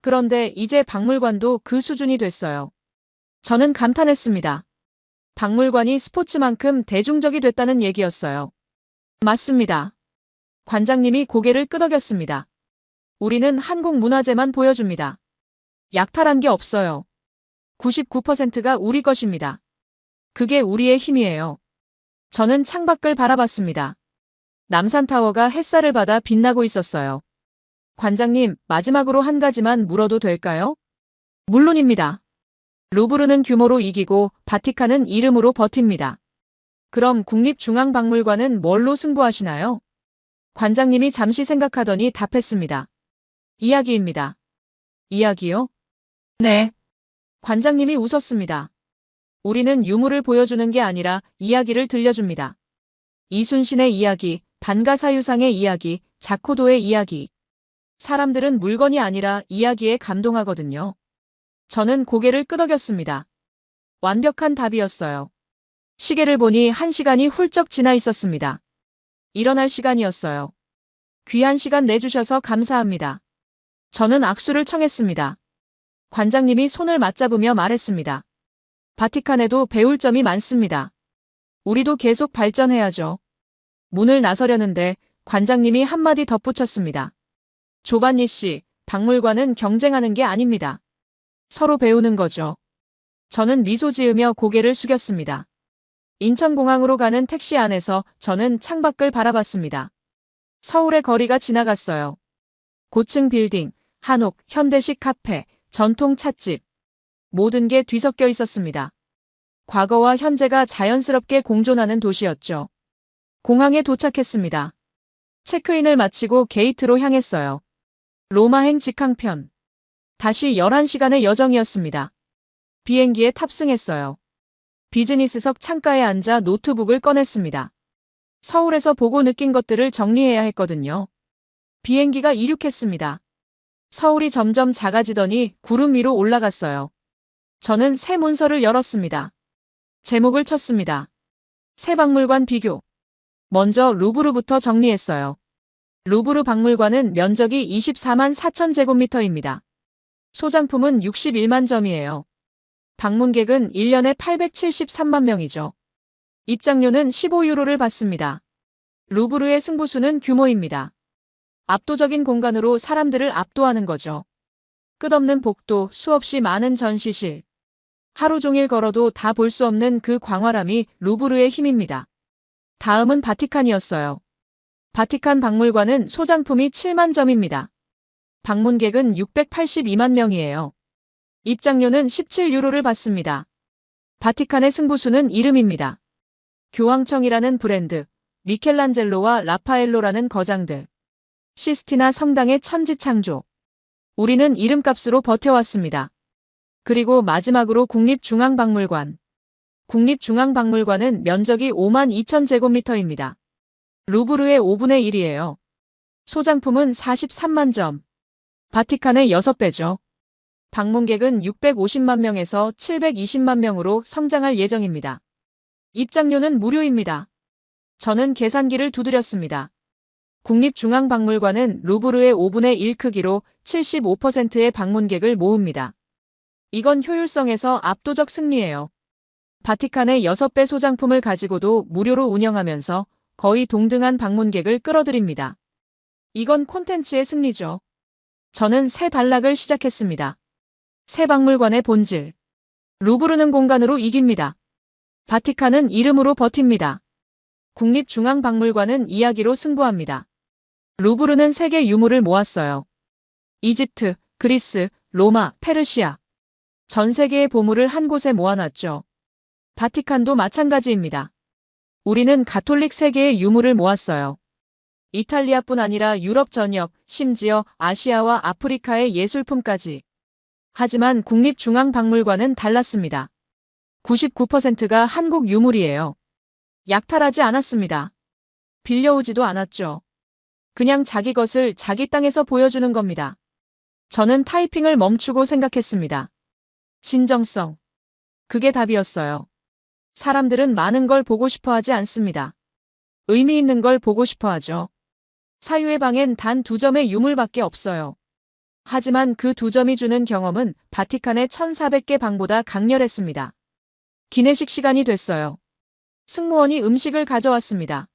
[SPEAKER 1] 그런데 이제 박물관도 그 수준이 됐어요. 저는 감탄했습니다. 박물관이 스포츠만큼 대중적이 됐다는 얘기였어요. 맞습니다. 관장님이 고개를 끄덕였습니다. 우리는 한국 문화재만 보여줍니다. 약탈한 게 없어요. 99%가 우리 것입니다. 그게 우리의 힘이에요. 저는 창밖을 바라봤습니다. 남산타워가 햇살을 받아 빛나고 있었어요. 관장님, 마지막으로 한 가지만 물어도 될까요? 물론입니다. 루브르는 규모로 이기고 바티칸은 이름으로 버팁니다. 그럼 국립중앙박물관은 뭘로 승부하시나요? 관장님이 잠시 생각하더니 답했습니다. 이야기입니다. 이야기요? 네. 관장님이 웃었습니다. 우리는 유물을 보여주는 게 아니라 이야기를 들려줍니다. 이순신의 이야기, 반가사유상의 이야기, 자코도의 이야기. 사람들은 물건이 아니라 이야기에 감동하거든요. 저는 고개를 끄덕였습니다. 완벽한 답이었어요. 시계를 보니 1시간이 훌쩍 지나 있었습니다. 일어날 시간이었어요. 귀한 시간 내주셔서 감사합니다. 저는 악수를 청했습니다. 관장님이 손을 맞잡으며 말했습니다. 바티칸에도 배울 점이 많습니다. 우리도 계속 발전해야죠. 문을 나서려는데 관장님이 한마디 덧붙였습니다. 조반니 씨, 박물관은 경쟁하는 게 아닙니다. 서로 배우는 거죠. 저는 미소 지으며 고개를 숙였습니다. 인천공항으로 가는 택시 안에서 저는 창밖을 바라봤습니다. 서울의 거리가 지나갔어요. 고층 빌딩, 한옥, 현대식 카페, 전통 찻집. 모든 게 뒤섞여 있었습니다. 과거와 현재가 자연스럽게 공존하는 도시였죠. 공항에 도착했습니다. 체크인을 마치고 게이트로 향했어요. 로마행 직항편. 다시 11시간의 여정이었습니다. 비행기에 탑승했어요. 비즈니스석 창가에 앉아 노트북을 꺼냈습니다. 서울에서 보고 느낀 것들을 정리해야 했거든요. 비행기가 이륙했습니다. 서울이 점점 작아지더니 구름 위로 올라갔어요. 저는 새 문서를 열었습니다. 제목을 쳤습니다. 새 박물관 비교. 먼저 루브르부터 정리했어요. 루브르 박물관은 면적이 24만 4천 제곱미터입니다. 소장품은 61만 점이에요. 방문객은 1년에 873만 명이죠. 입장료는 15유로를 받습니다. 루브르의 승부수는 규모입니다. 압도적인 공간으로 사람들을 압도하는 거죠. 끝없는 복도, 수없이 많은 전시실. 하루 종일 걸어도 다 볼 수 없는 그 광활함이 루브르의 힘입니다. 다음은 바티칸이었어요. 바티칸 박물관은 소장품이 7만 점입니다. 방문객은 682만 명이에요. 입장료는 17유로를 받습니다. 바티칸의 승부수는 이름입니다. 교황청이라는 브랜드, 미켈란젤로와 라파엘로라는 거장들, 시스티나 성당의 천지창조. 우리는 이름값으로 버텨왔습니다. 그리고 마지막으로 국립중앙박물관. 국립중앙박물관은 면적이 5만 2천 제곱미터입니다. 루브르의 5분의 1이에요. 소장품은 43만 점. 바티칸의 6배죠. 방문객은 650만 명에서 720만 명으로 성장할 예정입니다. 입장료는 무료입니다. 저는 계산기를 두드렸습니다. 국립중앙박물관은 루브르의 5분의 1 크기로 75%의 방문객을 모읍니다. 이건 효율성에서 압도적 승리예요. 바티칸의 6배 소장품을 가지고도 무료로 운영하면서 거의 동등한 방문객을 끌어들입니다. 이건 콘텐츠의 승리죠. 저는 새 단락을 시작했습니다. 새 박물관의 본질. 루브르는 공간으로 이깁니다. 바티칸은 이름으로 버팁니다. 국립중앙박물관은 이야기로 승부합니다. 루브르는 세계 유물을 모았어요. 이집트, 그리스, 로마, 페르시아. 전 세계의 보물을 한 곳에 모아놨죠. 바티칸도 마찬가지입니다. 우리는 가톨릭 세계의 유물을 모았어요. 이탈리아뿐 아니라 유럽 전역, 심지어 아시아와 아프리카의 예술품까지. 하지만 국립중앙박물관은 달랐습니다. 99%가 한국 유물이에요. 약탈하지 않았습니다. 빌려오지도 않았죠. 그냥 자기 것을 자기 땅에서 보여주는 겁니다. 저는 타이핑을 멈추고 생각했습니다. 진정성. 그게 답이었어요. 사람들은 많은 걸 보고 싶어 하지 않습니다. 의미 있는 걸 보고 싶어 하죠. 사유의 방엔 단 2점의 유물밖에 없어요. 하지만 그 2점이 주는 경험은 바티칸의 1400개 방보다 강렬했습니다. 기내식 시간이 됐어요. 승무원이 음식을 가져왔습니다.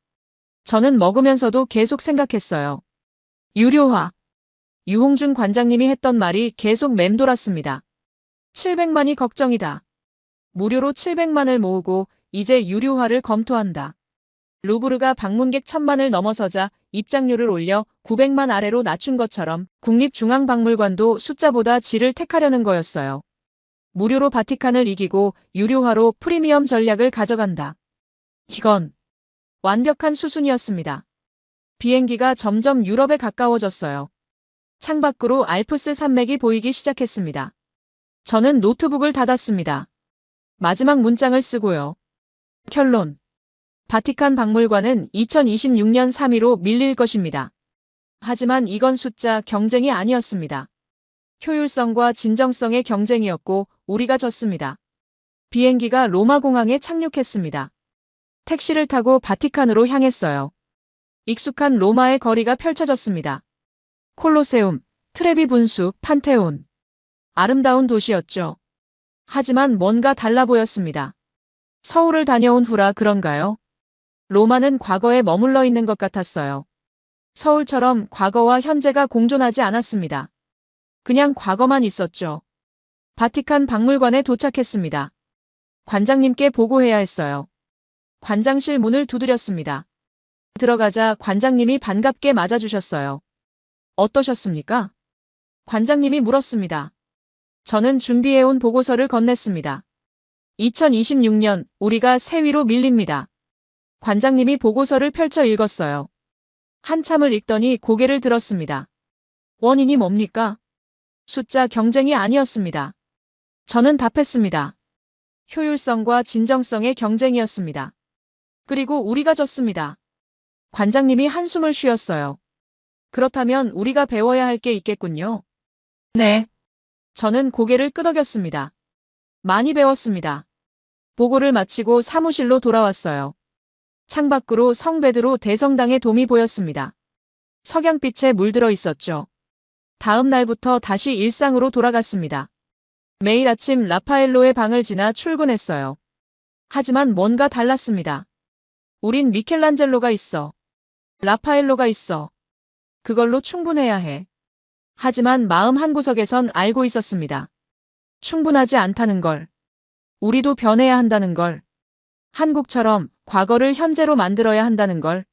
[SPEAKER 1] 저는 먹으면서도 계속 생각했어요. 유료화. 유홍준 관장님이 했던 말이 계속 맴돌았습니다. 700만이 걱정이다. 무료로 700만을 모으고 이제 유료화를 검토한다. 루브르가 방문객 1000만을 넘어서자 입장료를 올려 900만 아래로 낮춘 것처럼 국립중앙박물관도 숫자보다 질을 택하려는 거였어요. 무료로 바티칸을 이기고 유료화로 프리미엄 전략을 가져간다. 이건 완벽한 수순이었습니다. 비행기가 점점 유럽에 가까워졌어요. 창밖으로 알프스 산맥이 보이기 시작했습니다. 저는 노트북을 닫았습니다. 마지막 문장을 쓰고요. 결론. 바티칸 박물관은 2026년 3위로 밀릴 것입니다. 하지만 이건 숫자 경쟁이 아니었습니다. 효율성과 진정성의 경쟁이었고 우리가 졌습니다. 비행기가 로마 공항에 착륙했습니다. 택시를 타고 바티칸으로 향했어요. 익숙한 로마의 거리가 펼쳐졌습니다. 콜로세움, 트레비 분수, 판테온. 아름다운 도시였죠. 하지만 뭔가 달라 보였습니다. 서울을 다녀온 후라 그런가요? 로마는 과거에 머물러 있는 것 같았어요. 서울처럼 과거와 현재가 공존하지 않았습니다. 그냥 과거만 있었죠. 바티칸 박물관에 도착했습니다. 관장님께 보고해야 했어요. 관장실 문을 두드렸습니다. 들어가자 관장님이 반갑게 맞아주셨어요. 어떠셨습니까? 관장님이 물었습니다. 저는 준비해온 보고서를 건넸습니다. 2026년 우리가 새 위로 밀립니다. 관장님이 보고서를 펼쳐 읽었어요. 한참을 읽더니 고개를 들었습니다. 원인이 뭡니까? 숫자 경쟁이 아니었습니다. 저는 답했습니다. 효율성과 진정성의 경쟁이었습니다. 그리고 우리가 졌습니다. 관장님이 한숨을 쉬었어요. 그렇다면 우리가 배워야 할 게 있겠군요. 네. 저는 고개를 끄덕였습니다. 많이 배웠습니다. 보고를 마치고 사무실로 돌아왔어요. 창밖으로 성베드로 대성당의 돔이 보였습니다. 석양빛에 물들어 있었죠. 다음 날부터 다시 일상으로 돌아갔습니다. 매일 아침 라파엘로의 방을 지나 출근했어요. 하지만 뭔가 달랐습니다. 우린 미켈란젤로가 있어. 라파엘로가 있어. 그걸로 충분해야 해. 하지만 마음 한구석에선 알고 있었습니다. 충분하지 않다는 걸. 우리도 변해야 한다는 걸. 한국처럼 과거를 현재로 만들어야 한다는 걸.